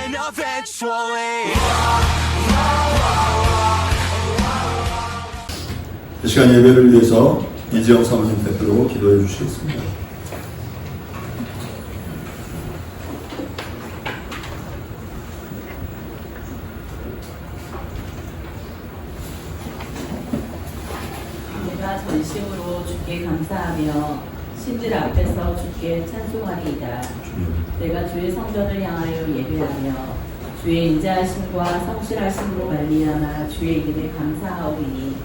happen eventually. 이 시간 예배를 위해서 이지영 사모님 대표로 기도해 주시겠습니다. 내가 전심으로 주께 감사하며 신들 앞에서 주께 찬송하리이다. 내가 주의 성전을 향하여 예배하며 주의 인자하심과 성실하심으로 말미암아 주의 이름에 감사하오리니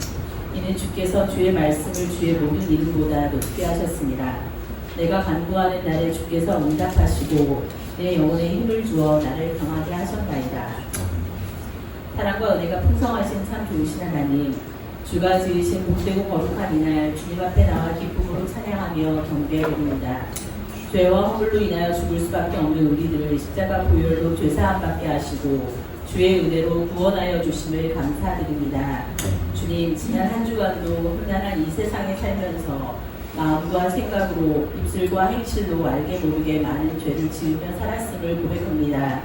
이는 주께서 주의 말씀을 주의 모든 이름보다 높게 하셨습니다. 내가 간구하는 날에 주께서 응답하시고 내 영혼에 힘을 주어 나를 강하게 하셨나이다. 사랑과 은혜가 풍성하신 참 좋으신 하나님, 주가 지으신 복되고 거룩한 이날 주님 앞에 나와 기쁨으로 찬양하며 경배드립니다. 죄와 허물로 인하여 죽을 수밖에 없는 우리들을 십자가 보혈로 죄사함 받게 하시고 주의 은혜로 구원하여 주심을 감사드립니다. 주님, 지난 한 주간도 험난한 이 세상에 살면서 마음과 생각으로 입술과 행실로 알게 모르게 많은 죄를 지으며 살았음을 고백합니다.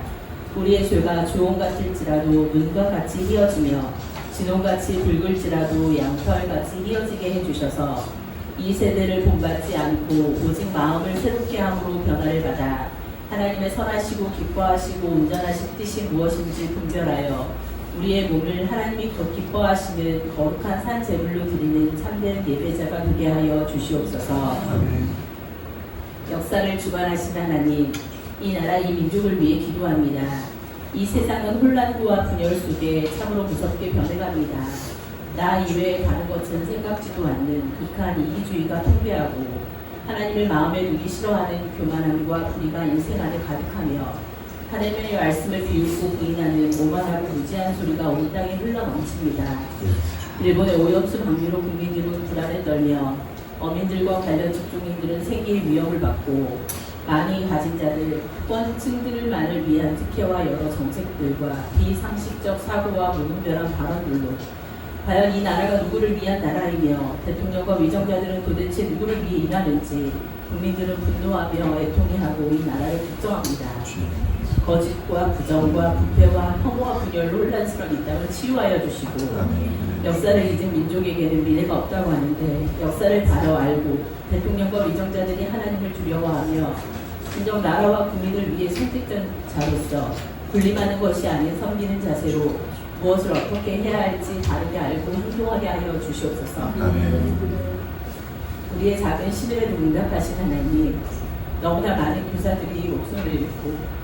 우리의 죄가 주홍 같을지라도 눈과 같이 휘어지며 진홍같이 붉을지라도 양털같이 휘어지게 해주셔서 이 세대를 본받지 않고 오직 마음을 새롭게 함으로 변화를 받아 하나님의 선하시고 기뻐하시고 온전하신 뜻이 무엇인지 분별하여 우리의 몸을 하나님이 더 기뻐하시는 거룩한 산 제물로 드리는 참된 예배자가 되게 하여 주시옵소서. 역사를 주관하신 하나님, 이 나라 이 민족을 위해 기도합니다. 이 세상은 혼란과 분열 속에 참으로 무섭게 변해갑니다. 나 이외에 다른 것은 생각지도 않는 극한 이기주의가 팽배하고 하나님을 마음에 두기 싫어하는 교만함과 불의가 인생 안에 가득하며 하나님의 말씀을 비웃고 부인하는 오만하고 무지한 소리가 온 땅에 흘러넘칩니다. 일본의 오염수 방류로 국민들은 불안에 떨며 어민들과 관련 직종인들은 생계의 위협을 받고 많이 가진 자들, 특권층들만을 위한 특혜와 여러 정책들과 비상식적 사고와 무분별한 발언들로 과연 이 나라가 누구를 위한 나라이며 대통령과 위정자들은 도대체 누구를 위해 일하는지 국민들은 분노하며 애통해하고 이 나라를 걱정합니다. 거짓과 부정과 부패와 혐오와 분열로 혼란스러운 이 땅을 치유하여 주시고 역사를 잊은 민족에게는 미래가 없다고 하는데 역사를 바로 알고 대통령과 위정자들이 하나님을 두려워하며 진정 나라와 국민을 위해 선택된 자로서 군림하는 것이 아닌 섬기는 자세로 무엇을 어떻게 해야 할지 바르게 알고 행동하게 하여 주시옵소서. 우리의 작은 시대에도 응답하신 하나님, 너무나 많은 교사들이 목숨을 잃고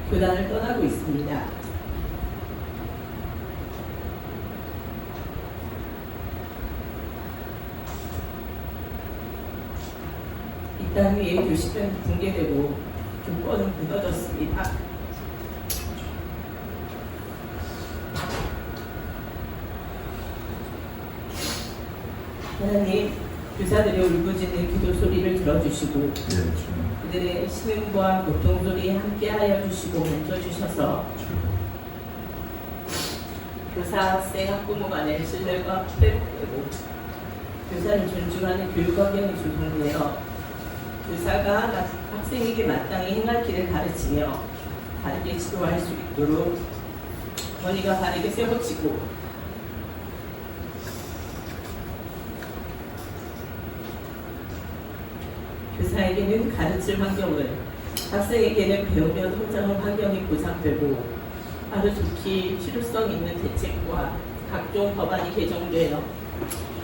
교단을 떠나고 있습니다. 이 땅 위에 교식은 붕괴되고 교권은 무너졌습니다. 하나님, 교사들의 울부짖는 기도 소리를 들어주시고 그들의 신음과 고통 소리 함께하여 주시고 멈춰주셔서 교사, 학생, 학부모 간의 신뢰가 회복되고 교사를 존중하는 교육 환경이 조성되어 교사가 학생에게 마땅히 행할 길을 가르치며 바르게 지도할 수 있도록 권위가 바르게 세워지고 교사에게는 가르칠 환경을, 학생에게는 배우며 성장할 환경이 보장되고 아주 좋게 실효성 있는 대책과 각종 법안이 개정되어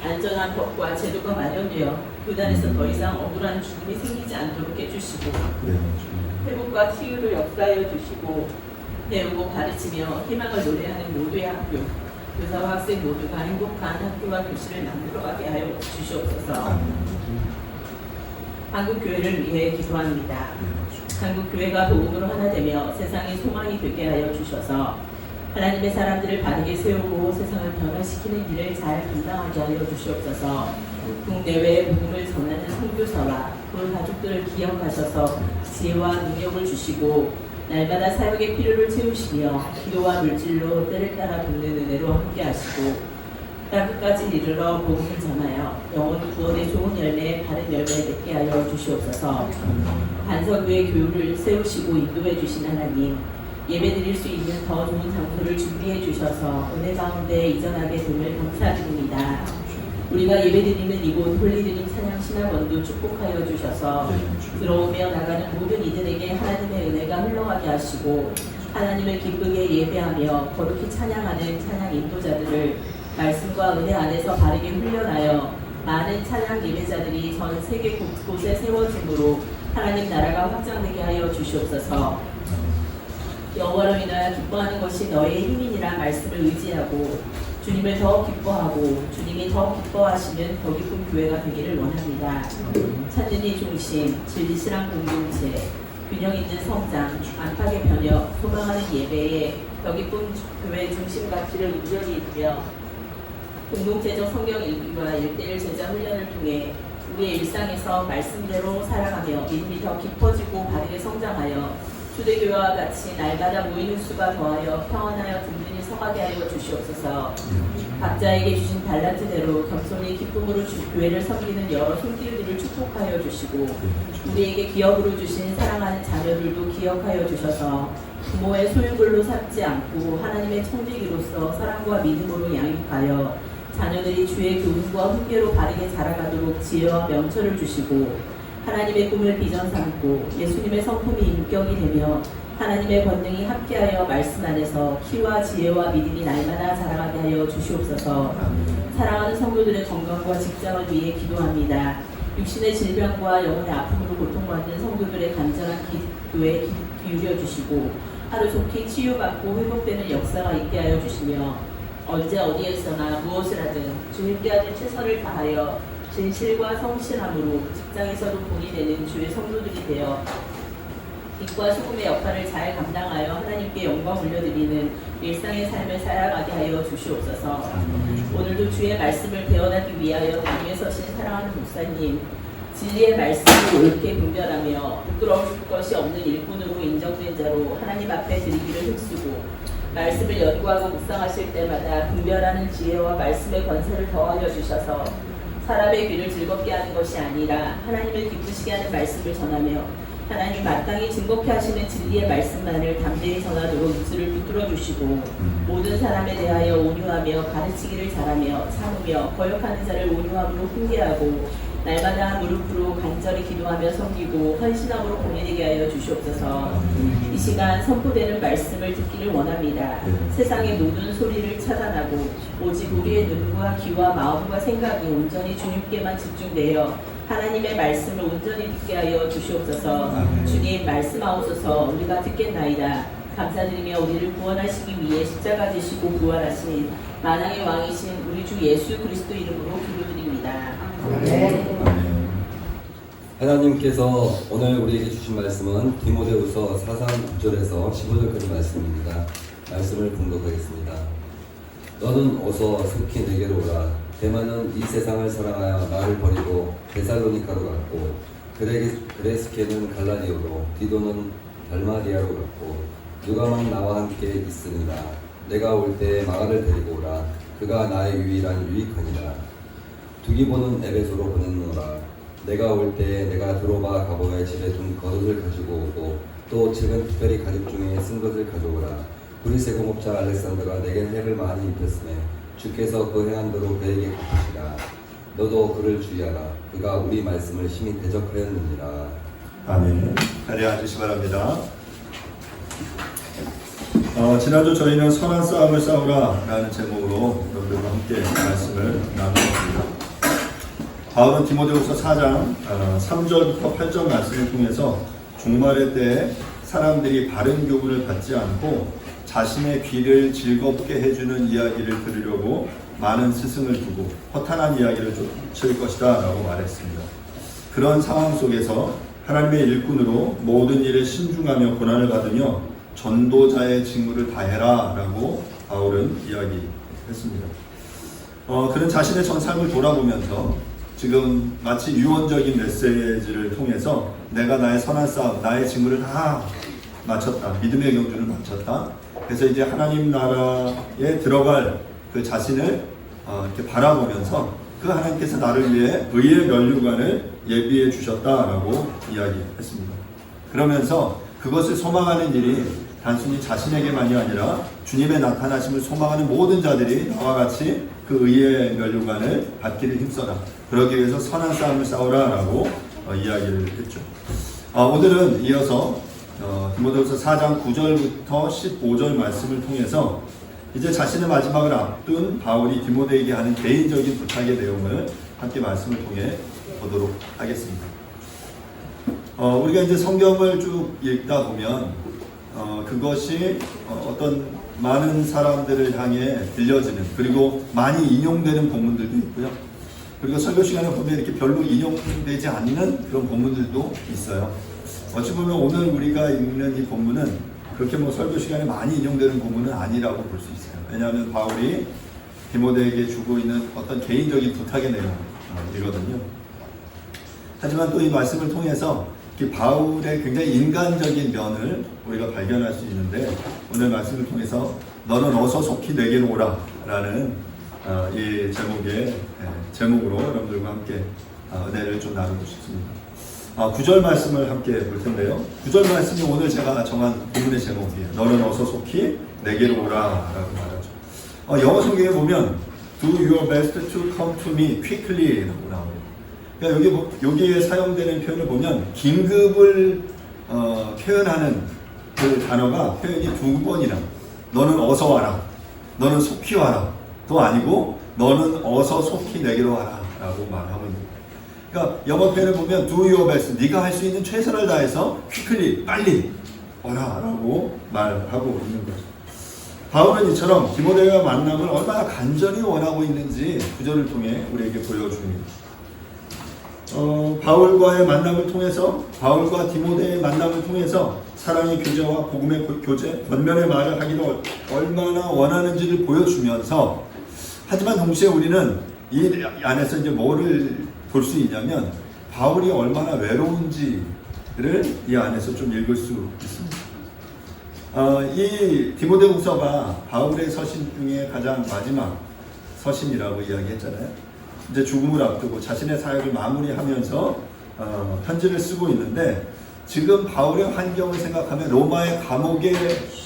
안전한 법과 제도가 마련되어 교단에서 더 이상 억울한 죽음이 생기지 않도록 해주시고 회복과 치유를 역사하여 주시고 배우고 가르치며 희망을 노래하는 모두의 학교, 교사와 학생 모두가 행복한 학교와 교실을 만들어가게 하여 주시옵소서. 한국교회를 위해 기도합니다. 한국교회가 복음으로 하나 되며 세상의 소망이 되게 하여 주셔서 하나님의 사람들을 바르게 세우고 세상을 변화시키는 일을 잘 감당하게 하여 주시옵소서. 국내외에 복음을 전하는 선교사와 그 가족들을 기억하셔서 지혜와 능력을 주시고 날마다 사역의 필요를 채우시며 기도와 물질로 때를 따라 돕는 은혜로 함께하시고 땅끝까지 이르러 복음을 전하여 영혼 구원의 좋은 열매에 바른 열매를 맺게 하여 주시옵소서. 반석 위에 교회를 세우시고 인도해 주신 하나님, 예배드릴 수 있는 더 좋은 장소를 준비해 주셔서 은혜 가운데 이전하게 됨을 감사드립니다. 우리가 예배드리는 이곳 홀리드림 찬양 신학원도 축복하여 주셔서 들어오며 나가는 모든 이들에게 하나님의 은혜가 흘러가게 하시고 하나님을 기쁘게 예배하며 거룩히 찬양하는 찬양 인도자들을 말씀과 은혜 안에서 바르게 훈련하여 많은 찬양 예배자들이 전 세계 곳곳에 세워짐으로 하나님 나라가 확장되게 하여 주시옵소서. 여호와로 인하여 기뻐하는 것이 너의 힘이니라 말씀을 의지하고 주님을 더 기뻐하고 주님이 더 기뻐하시는 더 기쁜 교회가 되기를 원합니다. 찾는 이 중심, 진리실한 공동체, 균형 있는 성장, 안팎의 변혁, 소망하는 예배에 더 기쁜 교회 중심 가치를 온전히 이루며 공동체적 성경 읽기와 1:1 제자 훈련을 통해 우리의 일상에서 말씀대로 살아가며 믿음이 더 깊어지고 바르게 성장하여 초대교회와 같이 날마다 모이는 수가 더하여 평안하여 든든히 서가게 하여 주시옵소서. 각자에게 주신 달란트대로 겸손히 기쁨으로 교회를 섬기는 여러 손길들을 축복하여 주시고 우리에게 기업으로 주신 사랑하는 자녀들도 기억하여 주셔서 부모의 소유물로 삼지 않고 하나님의 청지기로서 사랑과 믿음으로 양육하여 자녀들이 주의 교훈과 훈계로 바르게 자라가도록 지혜와 명철을 주시고 하나님의 꿈을 비전 삼고 예수님의 성품이 인격이 되며 하나님의 권능이 함께하여 말씀 안에서 키와 지혜와 믿음이 날마다 자라가게 하여 주시옵소서. 사랑하는 성도들의 건강과 직장을 위해 기도합니다. 육신의 질병과 영혼의 아픔으로 고통받는 성도들의 간절한 기도에 기울여 주시고 하루 좋게 치유받고 회복되는 역사가 있게 하여 주시며 언제 어디에서나 무엇을 하든 주님께 하는 최선을 다하여 진실과 성실함으로 직장에서도 본이 되는 주의 성도들이 되어 빛과 소금의 역할을 잘 감당하여 하나님께 영광 올려드리는 일상의 삶을 살아가게 하여 주시옵소서. 오늘도 주의 말씀을 배워나기 위하여 당에 서신 사랑하는 목사님, 진리의 말씀을 옳게 분별하며 부끄러울 것이 없는 일꾼으로 인정된 자로 하나님 앞에 드리기를 힘쓰고 말씀을 연구하고 묵상하실 때마다 분별하는 지혜와 말씀의 권세를 더하여 주셔서 사람의 귀를 즐겁게 하는 것이 아니라 하나님을 기쁘시게 하는 말씀을 전하며 하나님 마땅히 즐겁게 하시는 진리의 말씀만을 담대히 전하도록 입술을 붙들어 주시고 모든 사람에 대하여 온유하며 가르치기를 잘하며 참으며 거역하는 자를 온유함으로 훈계하고 날마다 무릎으로 간절히 기도하며 섬기고 헌신함으로 공예되게 하여 주시옵소서. 이 시간 선포되는 말씀을 듣기를 원합니다. 세상의 모든 소리를 차단하고 오직 우리의 눈과 귀와 마음과 생각이 온전히 주님께만 집중되어 하나님의 말씀을 온전히 듣게 하여 주시옵소서. 주님 말씀하옵소서. 우리가 듣겠나이다. 감사드리며 우리를 구원하시기 위해 십자가 지시고 부활하신 만왕의 왕이신 우리 주 예수 그리스도 이름으로 기도드립니다. 하나님께서 오늘 우리에게 주신 말씀은 디모데후서 4장 9절에서 15절까지 말씀입니다. 말씀을 봉독하겠습니다. 너는 어서 속히 내게로 오라. 대만은 이 세상을 사랑하여 나를 버리고 데살로니카로 갔고 그레스케는 갈라디오로 디도는 달마리아로 갔고 누가만 나와 함께 있으니라. 내가 올 때에 마가를 데리고 오라. 그가 나의 유일한 유익하니라. 두기보는 에베소로 보냈노라. 내가 올 때에 내가 드로바 가보의 집에 둔 겉옷을 가지고 오고 또 최근 특별히 가죽 중에 쓴 것을 가져오라. 그리스의 공업자 알렉산더가 내게 해를 많이 입혔으며 주께서 그 행한 대로 그에게 갚으시라. 너도 그를 주의하라. 그가 우리 말씀을 심히 대적하였느니라. 아멘. 자리에 앉으시 바랍니다. 지난주 저희는 선한 싸움을 싸우라 라는 제목으로 여러분들과 함께 말씀을 나누었습니다. 바울은 디모데후서 4장 3절부터 8절 말씀을 통해서 종말의 때에 사람들이 바른 교훈을 받지 않고 자신의 귀를 즐겁게 해주는 이야기를 들으려고 많은 스승을 두고 허탄한 이야기를 쫓을 것이다 라고 말했습니다. 그런 상황 속에서 하나님의 일꾼으로 모든 일에 신중하며 고난을 받으며 전도자의 직무를 다해라 라고 바울은 이야기했습니다. 그는 자신의 전 삶을 돌아보면서 지금 마치 유언적인 메시지를 통해서 내가 나의 선한 싸움, 나의 직무를 다 마쳤다. 믿음의 경주를 마쳤다. 그래서 이제 하나님 나라에 들어갈 그 자신을 이렇게 바라보면서 그 하나님께서 나를 위해 의의 면류관을 예비해 주셨다라고 이야기했습니다. 그러면서 그것을 소망하는 일이 단순히 자신에게만이 아니라 주님의 나타나심을 소망하는 모든 자들이 나와 같이 그 의의 면류관을 받기를 힘써라. 그러기 위해서 선한 싸움을 싸우라라고 이야기를 했죠. 오늘은 이어서 디모데후서 4장 9절부터 15절 말씀을 통해서 이제 자신의 마지막을 앞둔 바울이 디모데에게 하는 개인적인 부탁의 내용을 함께 말씀을 통해 보도록 하겠습니다. 우리가 이제 성경을 쭉 읽다 보면 그것이 어떤 많은 사람들을 향해 들려지는, 그리고 많이 인용되는 본문들도 있고요. 그리고 설교 시간에 보면 이렇게 별로 인용되지 않는 그런 본문들도 있어요. 어찌 보면 오늘 우리가 읽는 이 본문은 그렇게 설교 시간에 많이 인용되는 본문은 아니라고 볼 수 있어요. 왜냐하면 바울이 디모데에게 주고 있는 어떤 개인적인 부탁의 내용이거든요. 하지만 또 이 말씀을 통해서 바울의 굉장히 인간적인 면을 우리가 발견할 수 있는데, 오늘 말씀을 통해서 너는 어서 속히 내게로 오라 라는 이 제목으로 여러분들과 함께 은혜를 좀 나누고 싶습니다. 9절 말씀을 함께 볼 텐데요. 9절 말씀이 오늘 제가 정한 본문의 제목이에요. 너는 어서 속히 내게로 오라 라고 말하죠. 영어 성경에 보면 Do your best to come to me quickly 라고 나옵니다. 그러니까 여기에 사용되는 표현을 보면 긴급을 표현하는 그 단어가 표현이 2번이나 너는 어서 와라, 너는 속히 와라 도 아니고 너는 어서 속히 내게로 와라 라고 말하고 있는 거예요. 그러니까 영어 표현을 보면 do your best, 네가 할 수 있는 최선을 다해서 quickly, 빨리 와라 라고 말하고 있는 거죠. 바울은 이처럼 디모데와 만남을 얼마나 간절히 원하고 있는지 구절을 통해 우리에게 보여줍니다. 바울과의 만남을 통해서, 바울과 디모데의 만남을 통해서 사랑의 교제와 복음의 교제, 권면의 말을 하기를 얼마나 원하는지를 보여주면서, 하지만 동시에 우리는 이 안에서 이제 뭐를 볼 수 있냐면 바울이 얼마나 외로운지를 이 안에서 좀 읽을 수 있습니다. 이 디모데후서가 바울의 서신 중에 가장 마지막 서신이라고 이야기했잖아요. 이제 죽음을 앞두고 자신의 사역을 마무리하면서 편지를 쓰고 있는데, 지금 바울의 환경을 생각하면 로마의 감옥에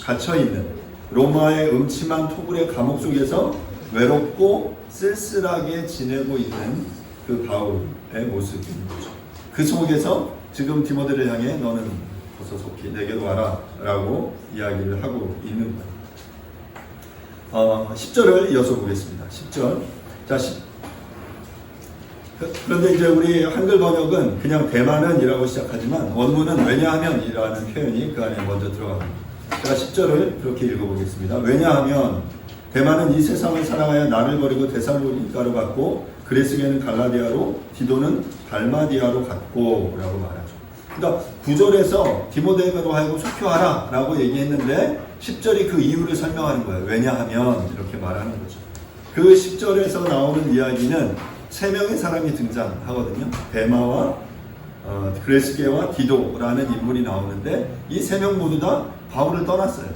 갇혀있는, 로마의 음침한 토굴의 감옥 속에서 외롭고 쓸쓸하게 지내고 있는 그 바울의 모습인 거죠. 그 속에서 지금 디모데를 향해 너는 어서 속히 내게로 와라 라고 이야기를 하고 있는 거예요. 10절을 이어서 보겠습니다. 10절. 자, 그런데 이제 우리 한글 번역은 그냥 대만은 이라고 시작하지만 원문은 왜냐하면 이라는 표현이 그 안에 먼저 들어갑니다. 제가 10절을 그렇게 읽어보겠습니다. 왜냐하면 대만은 이 세상을 사랑하여 나를 버리고 데살로니가로 갔고 그레스게는 갈라디아로 디도는 달마디아로 갔고 라고 말하죠. 그러니까 9절에서 디모데에게로 하여금 속히 와라 라고 얘기했는데 10절이 그 이유를 설명하는 거예요. 왜냐하면 이렇게 말하는 거죠. 그 10절에서 나오는 이야기는 3명의 사람이 등장하거든요. 데마와 그레스게와 디도라는 인물이 나오는데 이 3명 모두 다 바울을 떠났어요.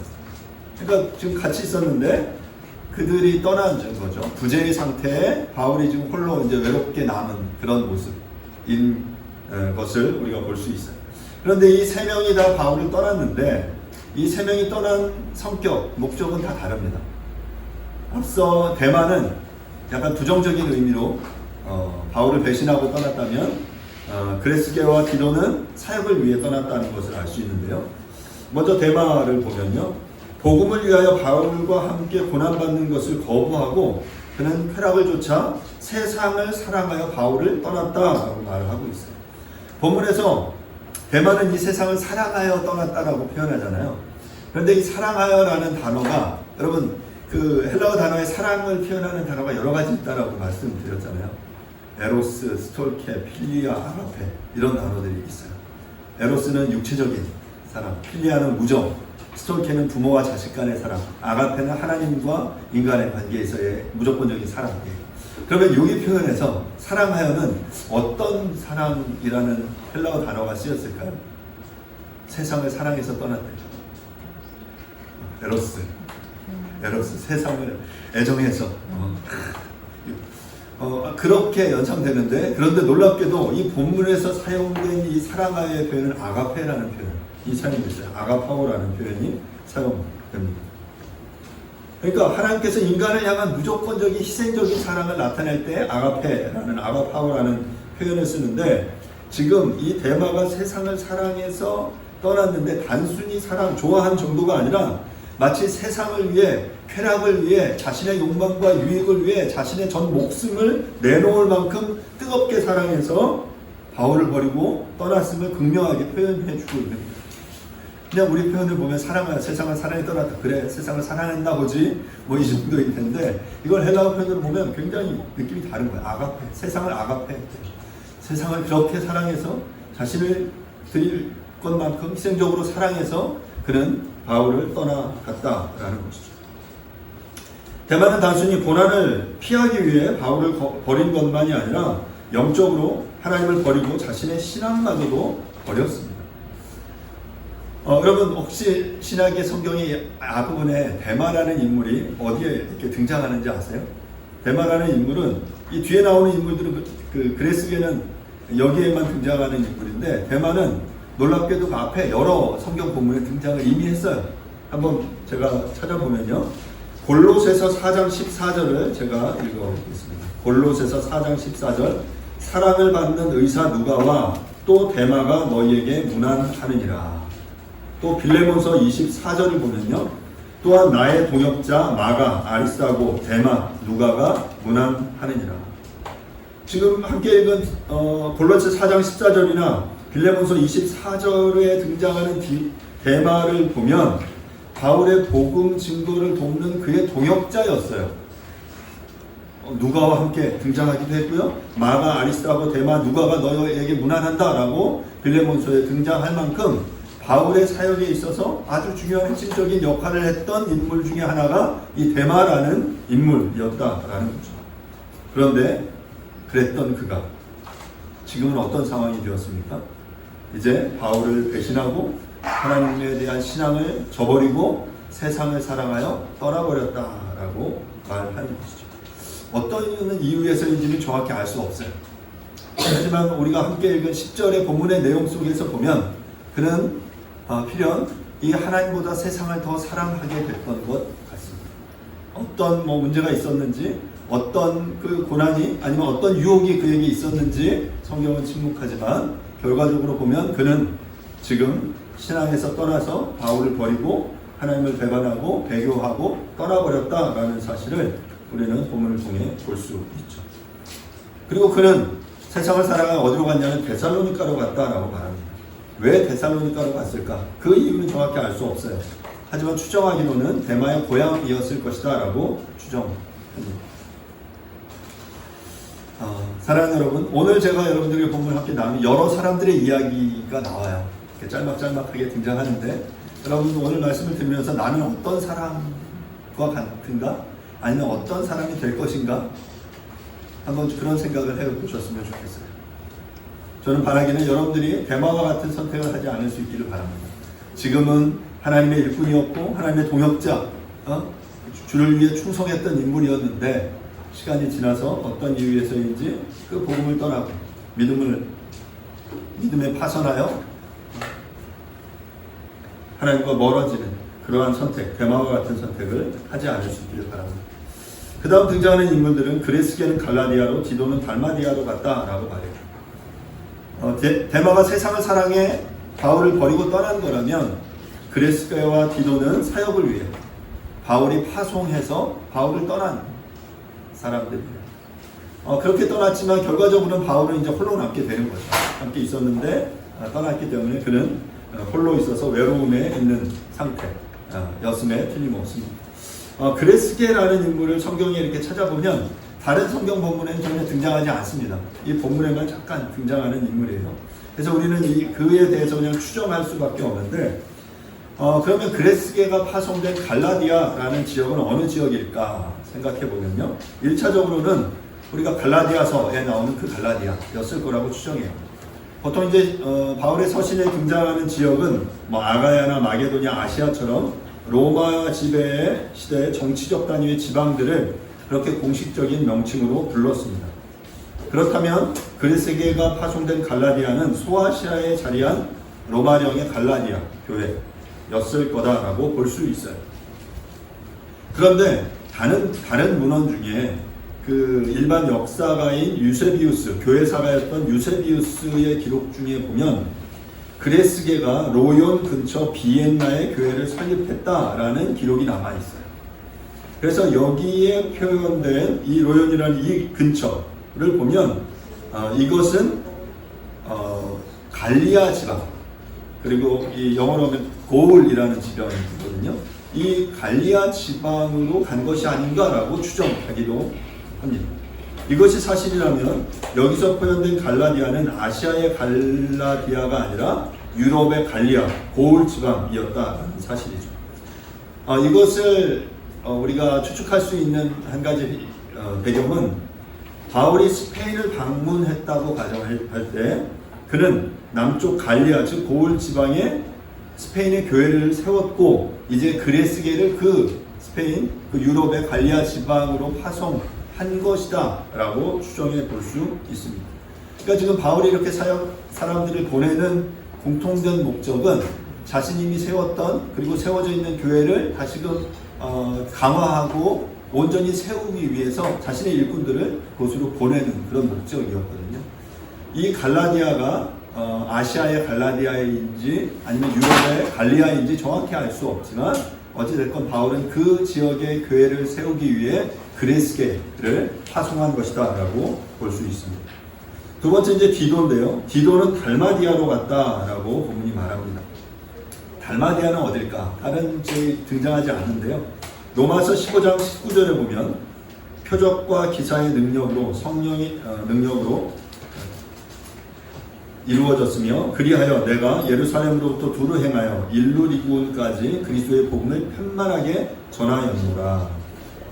그러니까 지금 같이 있었는데 그들이 떠나는 거죠. 부재의 상태에 바울이 지금 홀로 이제 외롭게 남은 그런 모습인 것을 우리가 볼 수 있어요. 그런데 이 3명이 다 바울을 떠났는데 이 3명이 떠난 성격, 목적은 다 다릅니다. 앞서 대만은 약간 부정적인 의미로 바울을 배신하고 떠났다면 그레스게와 디도는 사역을 위해 떠났다는 것을 알 수 있는데요. 먼저 대마를 보면요. 복음을 위하여 바울과 함께 고난받는 것을 거부하고 그는 쾌락을 좇아 세상을 사랑하여 바울을 떠났다라고 말을 하고 있어요. 본문에서 대만은 이 세상을 사랑하여 떠났다라고 표현하잖아요. 그런데 이 사랑하여라는 단어가, 여러분 그 헬라어 단어에 사랑을 표현하는 단어가 여러 가지 있다라고 말씀드렸잖아요. 에로스, 스톨케, 필리아, 아가페 이런 단어들이 있어요. 에로스는 육체적인 사랑, 필리아는 우정, 스톨케는 부모와 자식 간의 사랑, 아가페는 하나님과 인간의 관계에서의 무조건적인 사랑이에요. 그러면 여기 표현에서 사랑하여는 어떤 사랑이라는 헬라어 단어가 쓰였을까요? 세상을 사랑해서 떠났대요. 에로스 세상을 애정해서 그렇게 연상되는데, 그런데 놀랍게도 이 본문에서 사용된 이 사랑하의 표현은 아가페라는 표현이 사용됐어요. 아가파오라는 표현이 사용됩니다. 그러니까 하나님께서 인간을 향한 무조건적인 희생적인 사랑을 나타낼 때 아가페라는 아가파오라는 표현을 쓰는데, 지금 이 데마가 세상을 사랑해서 떠났는데 단순히 사랑, 좋아한 정도가 아니라 마치 세상을 위해, 쾌락을 위해, 자신의 욕망과 유익을 위해 자신의 전 목숨을 내놓을 만큼 뜨겁게 사랑해서 바울을 버리고 떠났음을 극명하게 표현해 주고 있는 거예요. 그냥 우리 표현을 보면 세상을 사랑해 떠났다. 그래, 세상을 사랑한다 보지. 뭐 이 정도일 텐데, 이걸 헬라어 표현으로 보면 굉장히 느낌이 다른 거예요. 아가페. 세상을 아가페. 세상을 그렇게 사랑해서 자신을 드릴 것만큼 희생적으로 사랑해서 그는 바울을 떠나갔다라는 것이죠. 데마는 단순히 고난을 피하기 위해 바울을 버린 것만이 아니라 영적으로 하나님을 버리고 자신의 신앙마저도 버렸습니다. 여러분 혹시 신약의 성경의 앞부분에 데마라는 인물이 어디에 이렇게 등장하는지 아세요? 데마라는 인물은 이 뒤에 나오는 인물들은 그 그레스계는 여기에만 등장하는 인물인데, 데마는 놀랍게도 그 앞에 여러 성경 본문에 등장을 이미 했어요. 한번 제가 찾아보면요, 골로새서 4장 14절을 제가 읽어보겠습니다. 골로새서 4장 14절, 사랑을 받는 의사 누가와 또 데마가 너희에게 문안하느니라. 또 빌레몬서 24절을 보면요, 또한 나의 동역자 마가, 아리스타고, 데마, 누가가 문안하느니라. 지금 함께 읽은 골로새 4장 14절이나 빌레몬서 24절에 등장하는 데마를 보면 바울의 복음 증거를 돕는 그의 동역자였어요. 누가와 함께 등장하기도 했고요. 마가, 아리스타고, 데마, 누가가 너희에게 문안한다라고 빌레몬서에 등장할 만큼 바울의 사역에 있어서 아주 중요한 핵심적인 역할을 했던 인물 중에 하나가 이 데마라는 인물이었다라는 거죠. 그런데 그랬던 그가 지금은 어떤 상황이 되었습니까? 이제 바울을 배신하고 하나님에 대한 신앙을 저버리고 세상을 사랑하여 떠나버렸다라고 말하는 것이죠. 어떤 이유에서인지는 정확히 알 수 없어요. 하지만 우리가 함께 읽은 10절의 본문의 내용 속에서 보면 그는 필연 이 하나님보다 세상을 더 사랑하게 됐던 것 같습니다. 어떤 문제가 있었는지, 어떤 그 고난이 아니면 어떤 유혹이 그에게 있었는지 성경은 침묵하지만 결과적으로 보면 그는 지금 신앙에서 떠나서 바울을 버리고 하나님을 배반하고 배교하고 떠나버렸다라는 사실을 우리는 본문을 통해 볼 수 있죠. 그리고 그는 세상을 사랑하여 어디로 갔냐면 데살로니가로 갔다라고 말합니다. 왜 데살로니가로 갔을까? 그 이유는 정확히 알 수 없어요. 하지만 추정하기로는 데마의 고향이었을 것이다 라고 추정합니다. 사랑하는 여러분, 오늘 제가 여러분들에게 본문을 함께 나누는 여러 사람들의 이야기가 나와요. 이렇게 짤막짤막하게 등장하는데, 여러분 오늘 말씀을 들으면서 나는 어떤 사람과 같은가? 아니면 어떤 사람이 될 것인가? 한번 그런 생각을 해보셨으면 좋겠어요. 저는 바라기는 여러분들이 데마와 같은 선택을 하지 않을 수 있기를 바랍니다. 지금은 하나님의 일꾼이었고 하나님의 동역자, 주를 위해 충성했던 인물이었는데 시간이 지나서 어떤 이유에서인지 그 복음을 떠나고 믿음에 파선하여 하나님과 멀어지는 그러한 선택, 데마와 같은 선택을 하지 않을 수 있기를 바랍니다. 그 다음 등장하는 인물들은 그레스게는 갈라디아로, 디도는 달마디아로 갔다라고 말해요. 데마가 세상을 사랑해 바울을 버리고 떠난 거라면 그레스게와 디도는 사역을 위해 바울이 파송해서 바울을 떠난 사람들이에요. 그렇게 떠났지만 결과적으로는 바울은 이제 홀로 남게 되는 거죠. 함께 있었는데 떠났기 때문에 그는 홀로 있어서 외로움에 있는 상태였음에 틀림없습니다. 그레스게라는 인물을 성경에 이렇게 찾아보면 다른 성경 본문에는 전혀 등장하지 않습니다. 이 본문에만 잠깐 등장하는 인물이에요. 그래서 우리는 그에 대해서 그냥 추정할 수밖에 없는데, 그러면 그레스게가 파송된 갈라디아라는 지역은 어느 지역일까 생각해 보면요, 1차적으로는 우리가 갈라디아서에 나오는 그 갈라디아였을 거라고 추정해요. 보통 이제 바울의 서신에 등장하는 지역은 아가야나 마게도냐, 아시아처럼 로마 지배 시대의 정치적 단위의 지방들을 그렇게 공식적인 명칭으로 불렀습니다. 그렇다면 그리스계가 파송된 갈라디아는 소아시아에 자리한 로마령의 갈라디아 교회였을 거다라고 볼 수 있어요. 그런데 다른 문헌 중에 그 일반 역사가인 유세비우스, 교회사가였던 유세비우스의 기록 중에 보면 그레스게가 로yon 근처 비엔나의 교회를 설립했다라는 기록이 남아 있어요. 그래서 여기에 표현된 이 로연이라는 이 근처를 보면 이것은 갈리아 지방, 그리고 이 영어로 하면 고울이라는 지방이거든요. 이 갈리아 지방으로 간 것이 아닌가라고 추정하기도 합니다. 이것이 사실이라면 여기서 표현된 갈라디아는 아시아의 갈라디아가 아니라 유럽의 갈리아, 고울 지방이었다는 사실이죠. 이것을 우리가 추측할 수 있는 한 가지 배경은 바울이 스페인을 방문했다고 가정할 때 그는 남쪽 갈리아, 즉 고울 지방에 스페인의 교회를 세웠고 이제 그레스게를 그 스페인, 그 유럽의 갈리아 지방으로 파송한 것이다 라고 추정해 볼 수 있습니다. 그러니까 지금 바울이 이렇게 사람들을 보내는 공통된 목적은 자신이 이미 세웠던 그리고 세워져 있는 교회를 다시금 강화하고 온전히 세우기 위해서 자신의 일꾼들을 그곳으로 보내는 그런 목적이었거든요. 이 갈라디아가 아시아의 갈라디아인지 아니면 유럽의 갈리아인지 정확히 알 수 없지만 어찌됐건 바울은 그 지역의 교회를 세우기 위해 그레스게를 파송한 것이다 라고 볼 수 있습니다. 두 번째 이제 디도인데요. 디도는 달마디아로 갔다라고 본문이 말합니다. 달마디아는 어딜까? 다른 지역이 등장하지 않는데요. 로마서 15장 19절에 보면 표적과 기사의 능력으로 능력으로 이루어졌으며 그리하여 내가 예루살렘으로부터 두루 행하여 일루리군까지 그리스도의 복음을 편만하게 전하였노라.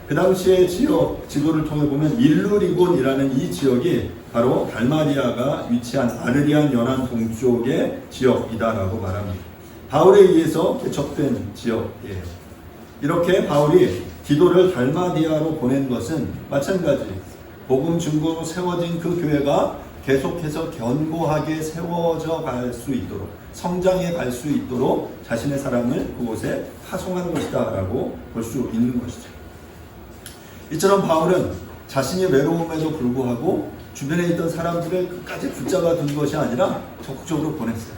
그 당시의 지도를 통해 보면 일루리군이라는 이 지역이 바로 달마디아가 위치한 아르리안 연안 동쪽의 지역이다라고 말합니다. 바울에 의해서 개척된 지역이에요. 이렇게 바울이 디도를 달마디아로 보낸 것은 마찬가지 복음 증거로 세워진 그 교회가 계속해서 견고하게 세워져 갈 수 있도록 성장해 갈 수 있도록 자신의 사람을 그곳에 파송한 것이다 라고 볼 수 있는 것이죠. 이처럼 바울은 자신의 외로움에도 불구하고 주변에 있던 사람들을 끝까지 붙잡아 둔 것이 아니라 적극적으로 보냈어요.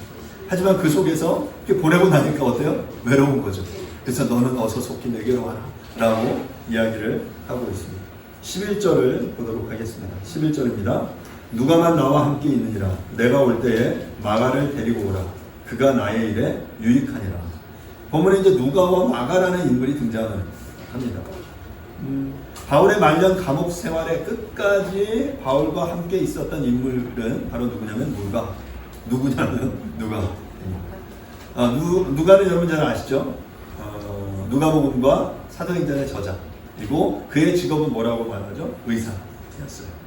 하지만 그 속에서 이렇게 보내고 나니까 어때요? 외로운 거죠. 그래서 너는 어서 속히 내게로 와라 라고 이야기를 하고 있습니다. 11절을 보도록 하겠습니다. 11절입니다. 누가만 나와 함께 있느니라. 내가 올 때에 마가를 데리고 오라. 그가 나의 일에 유익하니라. 본문에 이제 누가와 마가라는 인물이 등장을 합니다. 바울의 말년 감옥 생활의 끝까지 바울과 함께 있었던 인물은 바로 누구냐면 누가. 누가는 여러분 잘 아시죠? 누가복음과 사도행전의 저자. 그리고 그의 직업은 뭐라고 말하죠? 의사였어요.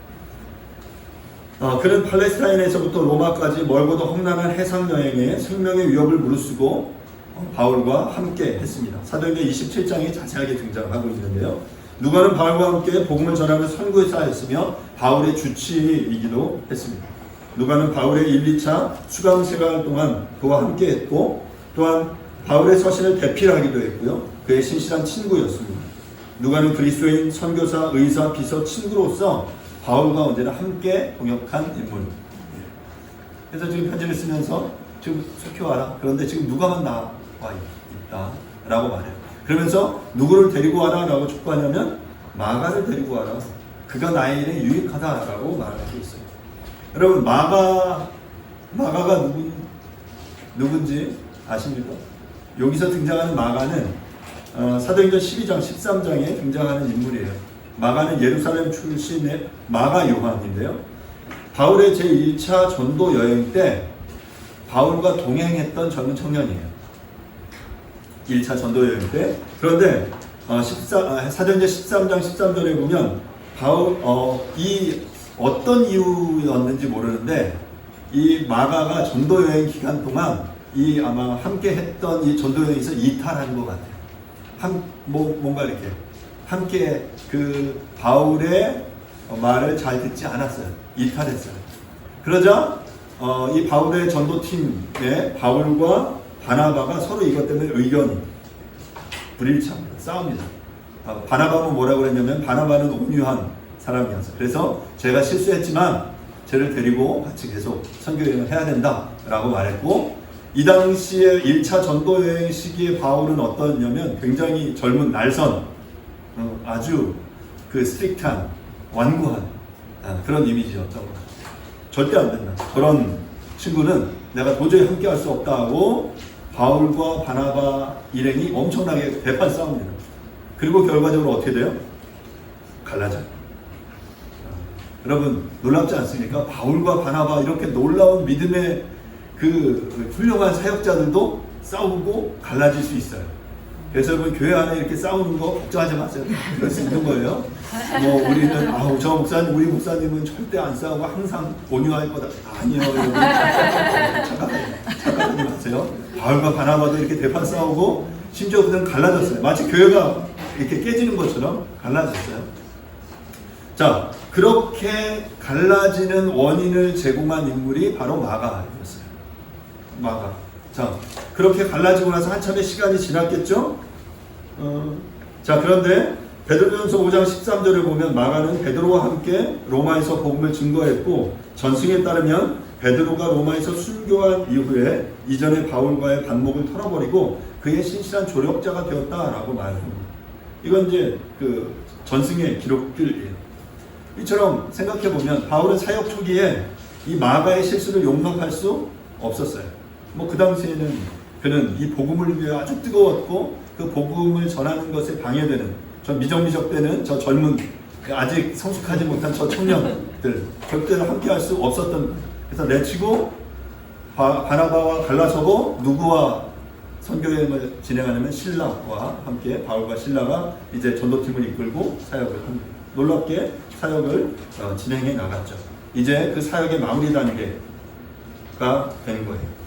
그는 팔레스타인에서부터 로마까지 멀고도 험난한 해상 여행에 생명의 위협을 무릅쓰고 바울과 함께 했습니다. 사도행전 27장에 자세하게 등장하고 있는데요. 누가는 바울과 함께 복음을 전하는 선교사였으며 바울의 주치이기도 했습니다. 누가는 바울의 1, 2차 수감 생활 동안 그와 함께 했고 또한 바울의 서신을 대필하기도 했고요. 그의 신실한 친구였습니다. 누가는 그리스도인, 선교사, 의사, 비서, 친구로서 바울과 언제나 함께 동역한 인물. 그래서 지금 편지를 쓰면서 지금 속히 와라. 그런데 지금 누가만 나와 있다 라고 말해요. 그러면서 누구를 데리고 와라 라고 촉구하냐면 마가를 데리고 와라. 그가 나의 일에 유익하다 라고 말하고 있어요. 여러분 마가가 누군지 아십니까? 여기서 등장하는 마가는 사도행전 12장 13장에 등장하는 인물이에요. 마가는 예루살렘 출신의 마가 요한인데요. 바울의 제1차 전도 여행 때 바울과 동행했던 젊은 청년이에요. 1차 전도 여행 때. 그런데 사도행전 13장 13절에 보면 이 어떤 이유였는지 모르는데 이 마가가 전도 여행 기간 동안 아마 함께 했던 이 전도 여행에서 이탈한 것 같아요. 뭔가 이렇게 함께 그 바울의 말을 잘 듣지 않았어요. 이탈했어요. 그러자 이 바울의 전도팀의 바울과 바나바가 서로 이것 때문에 의견이 불일치합니다. 싸웁니다. 바나바는 뭐라고 그랬냐면 바나바는 온유한 사람이었어요. 그래서 제가 실수했지만 쟤를 데리고 같이 계속 선교여행을 해야 된다라고 말했고, 이 당시에 1차 전도여행 시기에 바울은 어떠냐면 굉장히 젊은 날선, 아주 그 스트릭트한, 완고한 그런 이미지였던 거예요. 절대 안 된다. 그런 친구는 내가 도저히 함께 할 수 없다 하고 바울과 바나바 일행이 엄청나게 대판 싸웁니다. 그리고 결과적으로 어떻게 돼요? 갈라져요. 여러분 놀랍지 않습니까? 바울과 바나바 이렇게 놀라운 믿음의 그 훌륭한 사역자들도 싸우고 갈라질 수 있어요. 그래서 여러분 교회 안에 이렇게 싸우는 거 걱정하지 마세요. 그럴 수 있는 거예요. 뭐 우리는 저 목사님, 우리 목사님은 절대 안 싸우고 항상 온유할 거다. 아니요, 여러분. 착각하지 마세요. 바울과 바나바도 이렇게 대판 싸우고 심지어 그들은 갈라졌어요. 마치 교회가 이렇게 깨지는 것처럼 갈라졌어요. 자, 그렇게 갈라지는 원인을 제공한 인물이 바로 마가였어요. 마가. 자, 그렇게 갈라지고 나서 한참의 시간이 지났겠죠? 자, 그런데 베드로전서 5장 13절에 보면 마가는 베드로와 함께 로마에서 복음을 증거했고, 전승에 따르면 베드로가 로마에서 순교한 이후에 이전에 바울과의 반목을 털어버리고 그의 신실한 조력자가 되었다라고 말합니다. 이건 이제 그 전승의 기록들이에요. 이처럼 생각해 보면 바울은 사역 초기에 이 마가의 실수를 용납할 수 없었어요. 뭐 그 당시에는 그는 이 복음을 위해 아주 뜨거웠고 그 복음을 전하는 것에 방해되는 저 미적미적대는 저 젊은 아직 성숙하지 못한 저 청년들 절대로 함께할 수 없었던 거예요. 그래서 내치고 바나바와 갈라서고 누구와 선교여행을 진행하냐면 신라와 함께 바울과 신라가 이제 전도팀을 이끌고 사역을 합니다. 놀랍게 사역을 진행해 나갔죠. 이제 그 사역의 마무리 단계가 된 거예요.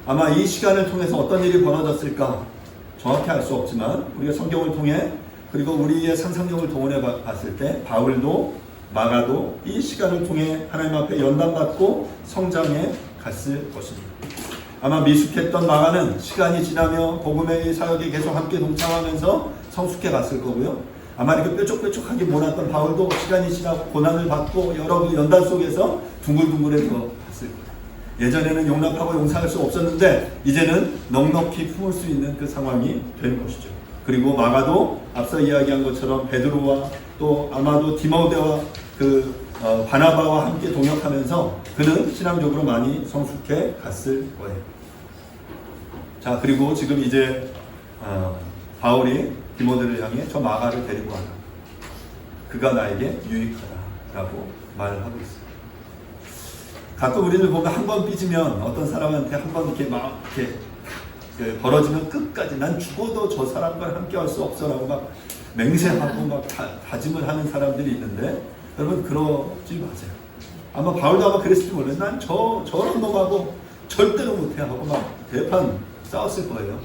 아마 이 시간을 통해서 어떤 일이 벌어졌을까 정확히 알 수 없지만 우리가 성경을 통해 그리고 우리의 상상력을 동원해 봤을 때 바울도 마가도 이 시간을 통해 하나님 앞에 연단받고 성장해 갔을 것입니다. 아마 미숙했던 마가는 시간이 지나며 복음의 사역에 계속 함께 동참하면서 성숙해 갔을 거고요. 아마 이렇게 뾰족뾰족하게 몰았던 바울도 시간이 지나고 고난을 받고 여러 연단 속에서 둥글둥글해서 갔을 거예요. 예전에는 용납하고 용서할 수 없었는데 이제는 넉넉히 품을 수 있는 그 상황이 되는 것이죠. 그리고 마가도 앞서 이야기한 것처럼 베드로와 또 아마도 디모데와 그 바나바와 함께 동역하면서 그는 신앙적으로 많이 성숙해 갔을 거예요. 자, 그리고 지금 이제 바울이 디모데를 향해 저 마가를 데리고 와라. 그가 나에게 유익하다라고 말을 하고 있어요. 가끔 우리를 보면 한 번 삐지면 어떤 사람한테 한 번 이렇게 막 이렇게 벌어지면 끝까지 난 죽어도 저 사람과 함께 할 수 없어라고 막 맹세하고 막 다짐을 하는 사람들이 있는데 여러분 그러지 마세요. 아마 바울도 아마 그랬을지 몰라요. 난 저런 놈하고 절대로 못해 하고 막 대판 싸웠을 거예요.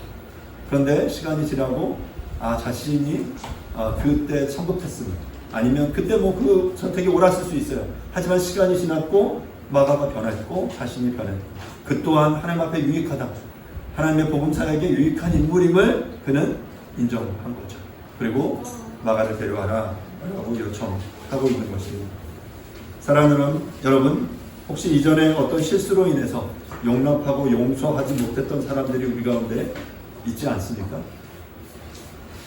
그런데 시간이 지나고 자신이 그때 성급했으면 아니면 그때 뭐 그 선택이 옳았을 수 있어요. 하지만 시간이 지났고 마가가 변했고 자신이 변했고 그 또한 하나님 앞에 유익하다. 하나님의 복음 사역에 유익한 인물임을 그는 인정한 거죠. 그리고 마가를 데려와라 라고 요청하고 있는 것입니다. 사랑하는 여러분, 혹시 이전에 어떤 실수로 인해서 용납하고 용서하지 못했던 사람들이 우리 가운데 있지 않습니까?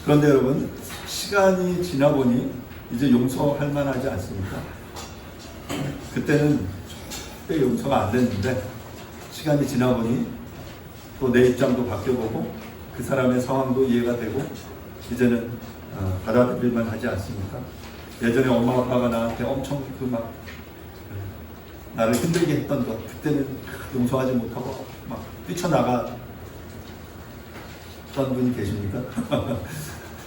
그런데 여러분, 시간이 지나보니 이제 용서할 만하지 않습니까? 그때는 절대 용서가 안 됐는데 시간이 지나보니 또 내 입장도 바뀌어보고 그 사람의 상황도 이해가 되고 이제는 받아들일만 하지 않습니까? 예전에 엄마 아빠가 나한테 엄청 나를 힘들게 했던 것 그때는 용서하지 못하고 막 뛰쳐나갔던 분이 계십니까?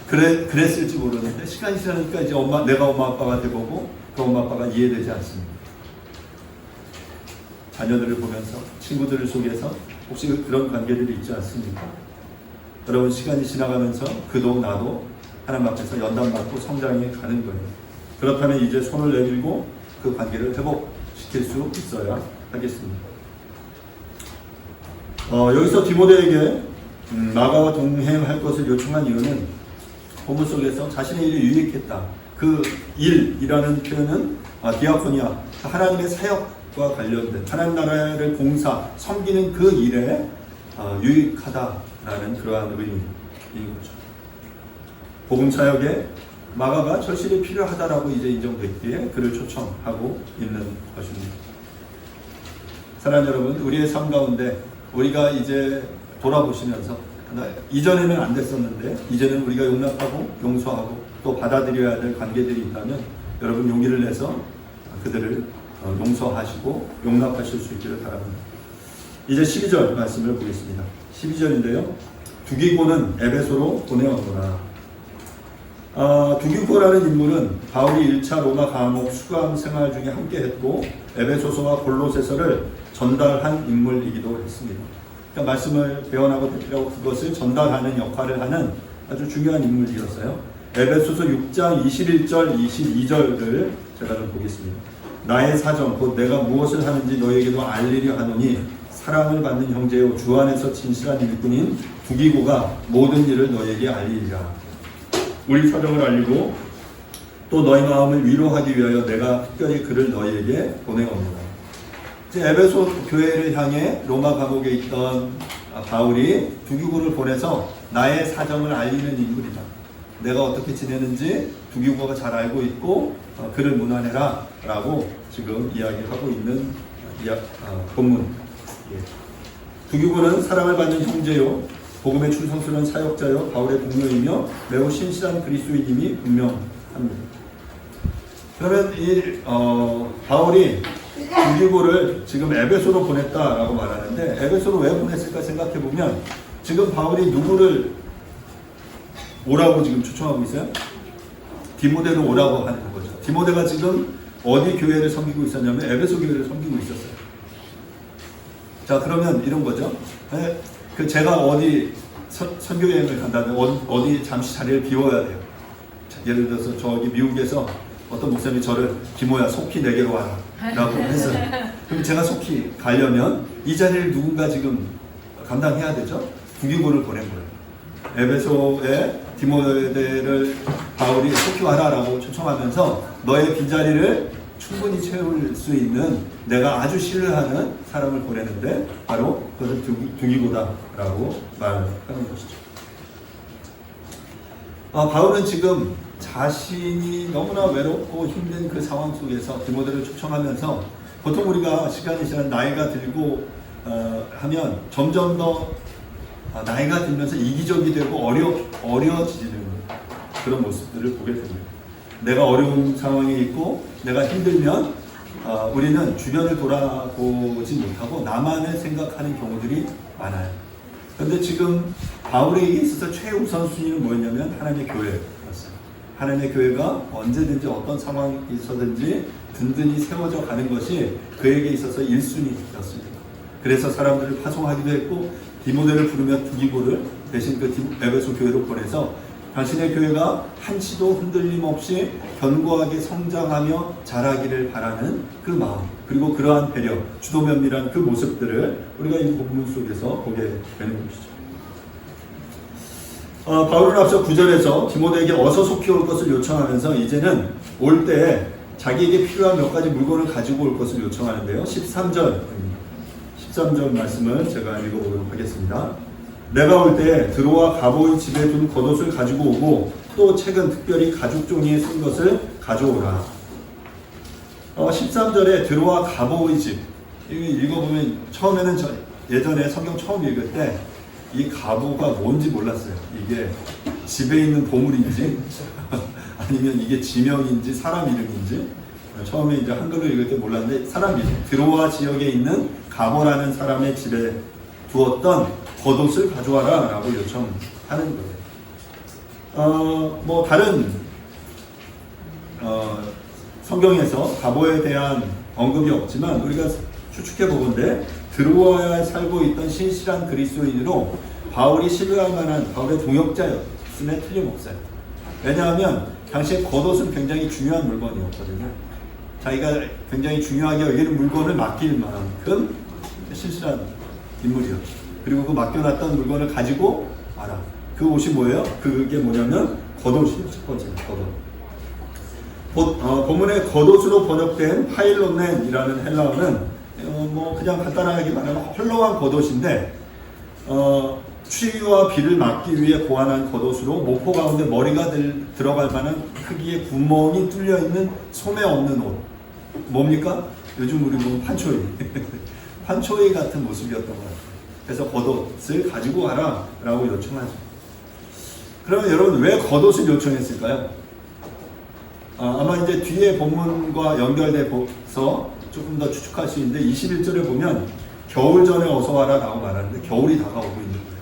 그랬을지 모르는데 시간이 지나니까 이제 내가 엄마 아빠가 되고 그 엄마 아빠가 이해되지 않습니다. 자녀들을 보면서 친구들을 속에서 혹시 그런 관계들이 있지 않습니까? 여러분 시간이 지나가면서 그도 나도 하나님 앞에서 연단받고 성장해 가는 거예요. 그렇다면 이제 손을 내밀고 그 관계를 회복시킬 수 있어야 하겠습니다. 여기서 디모데에게 마가와 동행할 것을 요청한 이유는 본문 속에서 자신의 일이 유익했다. 그 일이라는 표현은 디아코니아, 하나님의 사역과 관련된 하나님 나라를 공사, 섬기는 그 일에 유익하다라는 그러한 의미인 거죠. 복음 사역에 마가가 절실히 필요하다라고 이제 인정됐기에 그를 초청하고 있는 것입니다. 사랑하는 여러분, 우리의 삶 가운데 우리가 이제 돌아보시면서 이전에는 안 됐었는데 이제는 우리가 용납하고 용서하고 또 받아들여야 될 관계들이 있다면 여러분 용기를 내서 그들을 용서하시고 용납하실 수 있기를 바랍니다. 이제 12절 말씀을 보겠습니다. 12절인데요. 두기고는 에베소로 보내었노라. 두기고라는 인물은 바울이 1차 로마 감옥 수감 생활 중에 함께했고 에베소서와 골로새서를 전달한 인물이기도 했습니다. 그러니까 말씀을 배워나고 대필하고 그것을 전달하는 역할을 하는 아주 중요한 인물이었어요. 에베소서 6장 21절 22절을 제가 좀 보겠습니다. 나의 사정 곧 내가 무엇을 하는지 너에게도 알리려 하노니 사랑을 받는 형제요 주 안에서 진실한 일꾼인 두기고가 모든 일을 너에게 알리리라. 우리 사정을 알리고 또 너희 마음을 위로하기 위하여 내가 특별히 그를 너희에게 보내옵니다. 이제 에베소 교회를 향해 로마 감옥에 있던 바울이 두기고를 보내서 나의 사정을 알리는 인물이다. 내가 어떻게 지내는지 두기고가 잘 알고 있고 그를 문안해라 라고 지금 이야기하고 있는 본문. 두기고는 사랑을 받는 형제요 복음의 충성스러운 사역자요 바울의 동료이며 매우 신실한 그리스도인임이 분명합니다. 그러면 이 바울이 두기고를 지금 에베소로 보냈다라고 말하는데 에베소로 왜 보냈을까 생각해 보면 지금 바울이 누구를 오라고 지금 초청하고 있어요? 디모데로 오라고 하는 거죠. 디모데가 지금 어디 교회를 섬기고 있었냐면 에베소 교회를 섬기고 있었어요. 자, 그러면 이런 거죠. 제가 어디 선교 여행을 간다면 어디 잠시 자리를 비워야 돼요. 자, 예를 들어서 저기 미국에서 어떤 목사님이 저를 디모야 속히 내게로 와라 라고 했어요. 그럼 제가 속히 가려면 이 자리를 누군가 지금 감당해야 되죠. 두기고를 보낸 거예요. 에베소에 디모데를 바울이 속히 와라 라고 초청하면서 너의 빈자리를 충분히 채울 수 있는 내가 아주 신뢰하는 사람을 보내는데 바로 그것을 두기고다라고 말하는 것이죠. 바울은 지금 자신이 너무나 외롭고 힘든 그 상황 속에서 디모데를 초청하면서 보통 우리가 시간이 지난 나이가 들고 하면 점점 더 나이가 들면서 이기적이 되고 어려워지는 그런 모습들을 보게 됩니다. 내가 어려운 상황에 있고 내가 힘들면 우리는 주변을 돌아보지 못하고 나만을 생각하는 경우들이 많아요. 그런데 지금 바울에게 있어서 최우선순위는 뭐였냐면 하나님의 교회였어요. 하나님의 교회가 언제든지 어떤 상황이 있어든지 든든히 세워져 가는 것이 그에게 있어서 1순위였습니다. 그래서 사람들을 파송하기도 했고 디모데를 부르며 두기고를 대신 그 에베소 교회로 보내서 당신의 교회가 한치도 흔들림 없이 견고하게 성장하며 자라기를 바라는 그 마음 그리고 그러한 배려, 주도 면밀한 그 모습들을 우리가 이 본문 속에서 보게 되는 것이죠. 바울은 앞서 9절에서 디모데에게 어서 속히 올 것을 요청하면서 이제는 올 때 자기에게 필요한 몇 가지 물건을 가지고 올 것을 요청하는데요. 13절 말씀을 제가 읽어보도록 하겠습니다. 내가 올 때 드로와 가보의 집에 둔 겉옷을 가지고 오고 또 책은 특별히 가죽 종이에 쓴 것을 가져오라. 13절에 드로와 가보의 집 읽어보면 처음에는 예전에 성경 처음 읽을 때 이 가보가 뭔지 몰랐어요. 이게 집에 있는 보물인지 아니면 이게 지명인지 사람 이름인지 처음에 이제 한글로 읽을 때 몰랐는데 사람 이름 드로아 지역에 있는 가보라는 사람의 집에 두었던 겉옷을 가져와라 라고 요청하는 거예요. 뭐 다른 성경에서 가보에 대한 언급이 없지만 우리가 추측해 보건대 드로아에 살고 있던 신실한 그리스도인으로 바울이 신뢰할 만한 바울의 동역자였음에 틀림없어요. 왜냐하면 당시에 겉옷은 굉장히 중요한 물건이었거든요. 자기가 굉장히 중요하게 여기는 물건을 맡길 만큼 신실한 인물이었죠. 그리고 그 맡겨놨던 물건을 가지고 와라. 그 옷이 뭐예요? 그게 뭐냐면 겉옷이에요. 첫 번째 겉옷. 본문의 겉옷으로 번역된 파일로넨이라는 헬라어는 뭐 그냥 간단하게 말하면 헐렁한 겉옷인데 추위와 비를 막기 위해 고안한 겉옷으로 모포 가운데 머리가 들어갈 만한 크기의 구멍이 뚫려 있는 소매 없는 옷. 뭡니까? 요즘 우리 보면 판초이 판초이 같은 모습이었던 것 같아요. 그래서 겉옷을 가지고 와라 라고 요청하죠. 그러면 여러분 왜 겉옷을 요청했을까요? 아마 이제 뒤에 본문과 연결돼서 조금 더 추측할 수 있는데 21절에 보면 겨울 전에 어서 와라 라고 말하는데 겨울이 다가오고 있는 거예요.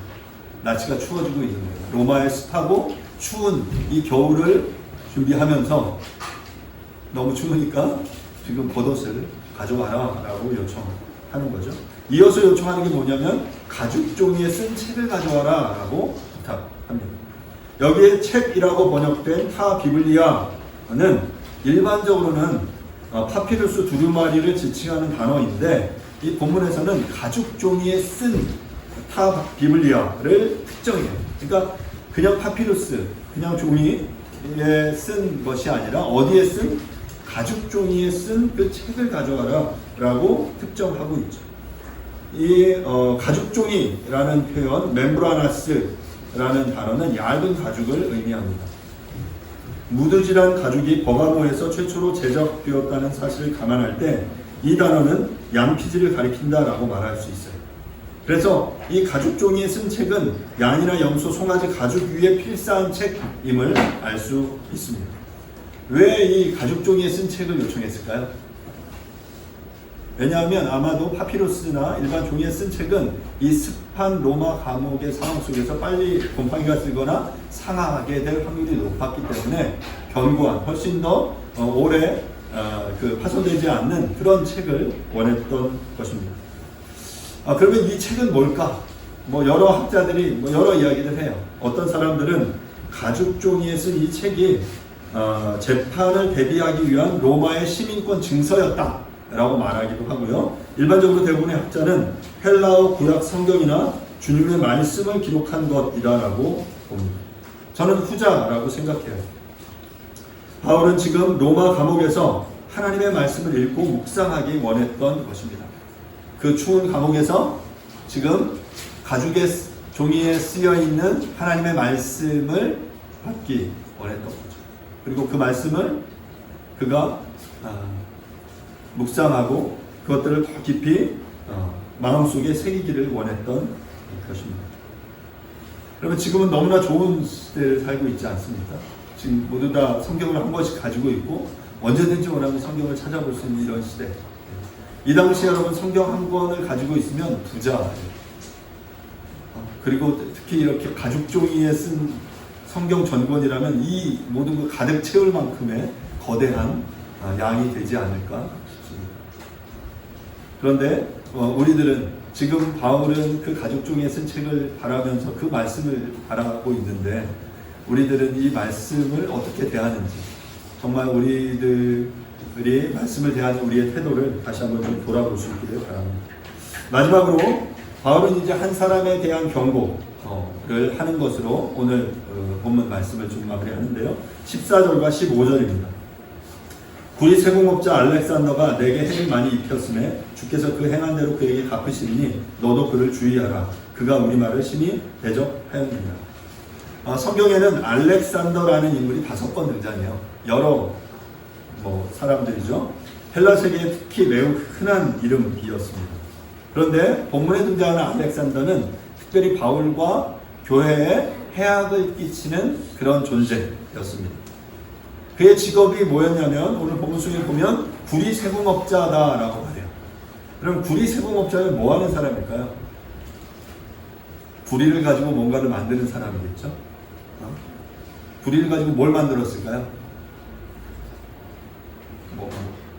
날씨가 추워지고 있는 거예요. 로마의 습하고 추운 이 겨울을 준비하면서 너무 추우니까 지금 겉옷을 가져와라 라고 요청하는 거죠. 이어서 요청하는 게 뭐냐면 가죽 종이에 쓴 책을 가져와라 라고 부탁합니다. 여기에 책이라고 번역된 타 비블리아는 일반적으로는 파피루스 두루마리를 지칭하는 단어인데 이 본문에서는 가죽 종이에 쓴 타 비블리아를 특정해요. 그러니까 그냥 파피루스, 그냥 종이에 쓴 것이 아니라 어디에 쓴? 가죽 종이에 쓴 그 책을 가져와라 라고 특정하고 있죠. 이 가죽 종이라는 표현, 멤브라나스라는 단어는 얇은 가죽을 의미합니다. 무드질한 가죽이 버가모에서 최초로 제작되었다는 사실을 감안할 때 이 단어는 양피지를 가리킨다라고 말할 수 있어요. 그래서 이 가죽 종이에 쓴 책은 양이나 염소, 송아지 가죽 위에 필사한 책임을 알 수 있습니다. 왜 이 가죽 종이에 쓴 책을 요청했을까요? 왜냐하면 아마도 파피루스나 일반 종이에 쓴 책은 이 습한 로마 감옥의 상황 속에서 빨리 곰팡이가 들거나 상하게 될 확률이 높았기 때문에 견고한, 훨씬 더 오래 파손되지 않는 그런 책을 원했던 것입니다. 그러면 이 책은 뭘까? 여러 학자들이 여러 이야기를 해요. 어떤 사람들은 가죽 종이에 쓴 이 책이 재판을 대비하기 위한 로마의 시민권 증서였다 라고 말하기도 하고요. 일반적으로 대부분의 학자는 헬라어 구약 성경이나 주님의 말씀을 기록한 것이다라고 봅니다. 저는 후자라고 생각해요. 바울은 지금 로마 감옥에서 하나님의 말씀을 읽고 묵상하기 원했던 것입니다. 그 추운 감옥에서 지금 가죽의 종이에 쓰여 있는 하나님의 말씀을 받기 원했던 거죠. 그리고 그 말씀을 그가 묵상하고 그것들을 더 깊이 마음속에 새기기를 원했던 것입니다. 그러면 지금은 너무나 좋은 시대를 살고 있지 않습니까? 지금 모두 다 성경을 한 권씩 가지고 있고 언제든지 원하면 성경을 찾아볼 수 있는 이런 시대. 이 당시에 여러분 성경 한 권을 가지고 있으면 부자예요. 그리고 특히 이렇게 가죽 종이에 쓴 성경 전권이라면 이 모든 걸 가득 채울 만큼의 거대한 양이 되지 않을까 싶습니다. 그런데 우리들은 지금 바울은 그 가죽 종이에 쓴 책을 바라면서 그 말씀을 바라고 있는데 우리들은 이 말씀을 어떻게 대하는지 정말 우리들이 말씀을 대하는 우리의 태도를 다시 한번 좀 돌아볼 수 있기를 바랍니다. 마지막으로 바울은 이제 한 사람에 대한 경고를 하는 것으로 오늘 본문 말씀을 좀 마무리하는데요. 14절과 15절입니다. 구리 세공업자 알렉산더가 내게 해를 많이 입혔음에 주께서 그 행한 대로 그에게 갚으시니 너도 그를 주의하라. 그가 우리 말을 심히 대적하였느니라. 성경에는 알렉산더라는 인물이 5번 등장해요. 여러 사람들이죠. 헬라 세계에 특히 매우 흔한 이름이었습니다. 그런데 본문에 등장하는 알렉산더는 특별히 바울과 교회에 해악을 끼치는 그런 존재였습니다. 그의 직업이 뭐였냐면 오늘 본문 속에 보면 구리 세공업자다라고 말해요. 그럼 구리 세공업자는 뭐 하는 사람일까요? 구리를 가지고 뭔가를 만드는 사람이겠죠. 구리를 가지고 뭘 만들었을까요?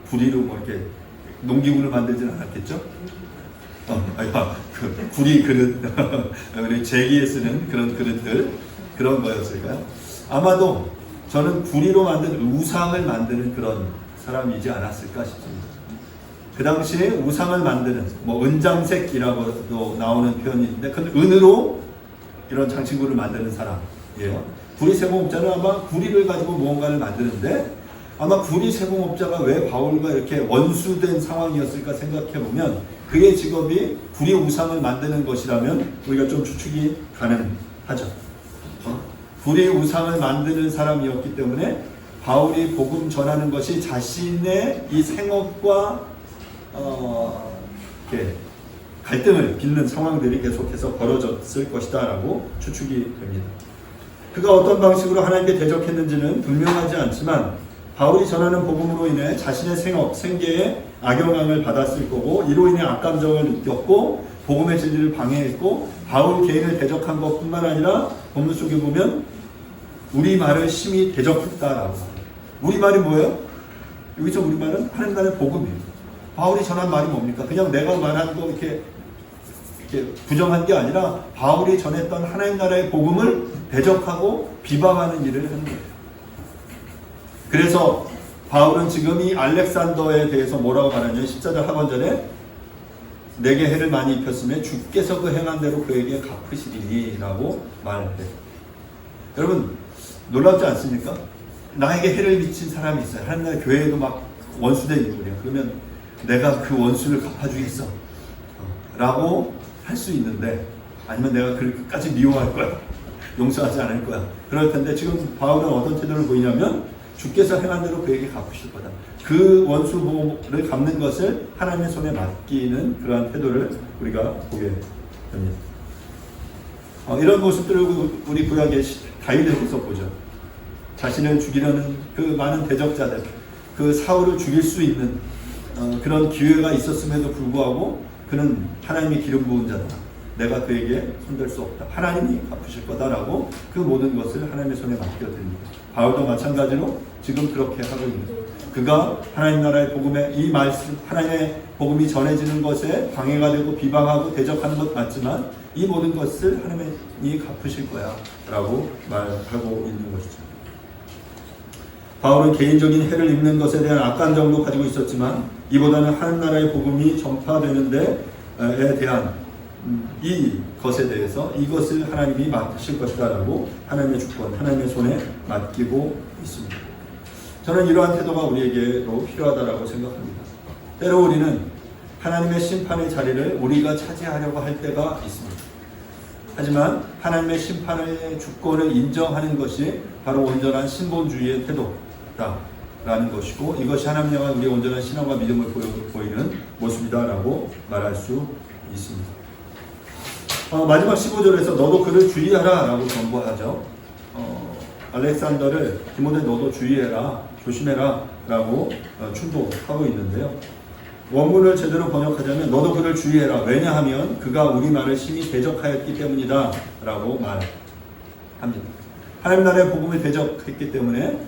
구리로 이렇게 농기구를 만들지는 않았겠죠? 그 구리 그릇, 우리 제기에 쓰는 그런 그릇들, 그런 거였을까요? 아마도 저는 구리로 만든 우상을 만드는 그런 사람이지 않았을까 싶습니다. 그 당시에 우상을 만드는, 뭐 은장색이라고도 나오는 표현이 있는데, 그 은으로 이런 장신구를 만드는 사람이에요. 구리 세공업자는 아마 구리를 가지고 무언가를 만드는데, 아마 구리 세공업자가 왜 바울과 이렇게 원수된 상황이었을까 생각해보면, 그의 직업이 구리 우상을 만드는 것이라면 우리가 좀 추측이 가능하죠. 구리 우상을 만드는 사람이었기 때문에 바울이 복음 전하는 것이 자신의 이 생업과 이렇게 갈등을 빚는 상황들이 계속해서 벌어졌을 것이다 라고 추측이 됩니다. 그가 어떤 방식으로 하나님께 대적했는지는 분명하지 않지만 바울이 전하는 복음으로 인해 자신의 생업, 생계에 악영향을 받았을 거고, 이로 인해 악감정을 느꼈고 복음의 진리를 방해했고, 바울 개인을 대적한 것뿐만 아니라 본문 속에 보면 우리말을 심히 대적했다라고 합니다. 우리말이 뭐예요? 여기서 우리말은 하나님 나라의 복음이에요. 바울이 전한 말이 뭡니까? 그냥 내가 말한 거 이렇게 부정한 게 아니라 바울이 전했던 하나님 나라의 복음을 대적하고 비방하는 일을 하는 거예요. 그래서 바울은 지금 이 알렉산더에 대해서 뭐라고 말하냐면 14절 하반절에 내게 해를 많이 입혔으면 주께서 그 행한 대로 그에게 갚으시리니 라고 말해요. 여러분 놀랍지 않습니까? 나에게 해를 미친 사람이 있어요. 하나님 나라의 교회에도 막 원수된 인물이야. 그러면 내가 그 원수를 갚아주겠어 라고 할 수 있는데, 아니면 내가 그를 끝까지 미워할 거야, 용서하지 않을 거야, 그럴 텐데 지금 바울은 어떤 태도를 보이냐면 주께서 행한 대로 그에게 갚으실 거다. 그 원수를 갚는 것을 하나님의 손에 맡기는 그러한 태도를 우리가 보게 됩니다. 이런 모습들을 우리 구약의 다윗에게서 보죠. 자신을 죽이려는 그 많은 대적자들, 그 사울을 죽일 수 있는 그런 기회가 있었음에도 불구하고 그는 하나님이 기름 부은 자다, 내가 그에게 손댈 수 없다, 하나님이 갚으실 거다라고 그 모든 것을 하나님의 손에 맡겨드립니다. 바울도 마찬가지로 지금 그렇게 하고 있습니다. 그가 하나님 나라의 복음에, 이 말씀, 하나님의 복음이 전해지는 것에 방해가 되고 비방하고 대적하는 것 맞지만 이 모든 것을 하나님이 갚으실 거야 라고 말하고 있는 것이죠. 바울은 개인적인 해를 입는 것에 대한 악감정도 가지고 있었지만 이보다는 하나님 나라의 복음이 전파되는 데에 대한 이 것에 대해서 이것을 하나님이 맡으실 것이다 라고 하나님의 주권, 하나님의 손에 맡기고 있습니다. 저는 이러한 태도가 우리에게도 필요하다고 생각합니다. 때로 우리는 하나님의 심판의 자리를 우리가 차지하려고 할 때가 있습니다. 하지만 하나님의 심판의 주권을 인정하는 것이 바로 온전한 신본주의의 태도다라는 것이고, 이것이 하나님 향한 우리의 온전한 신앙과 믿음을 보이는 모습이다라고 말할 수 있습니다. 마지막 15절에서 너도 그를 주의하라 라고 권고하죠. 알렉산더를 디모데 너도 주의해라, 조심해라 라고 충고하고 있는데요. 원문을 제대로 번역하자면 너도 그를 주의해라, 왜냐하면 그가 우리말을 심히 대적하였기 때문이다 라고 말합니다. 하나님 나라의 복음을 대적했기 때문에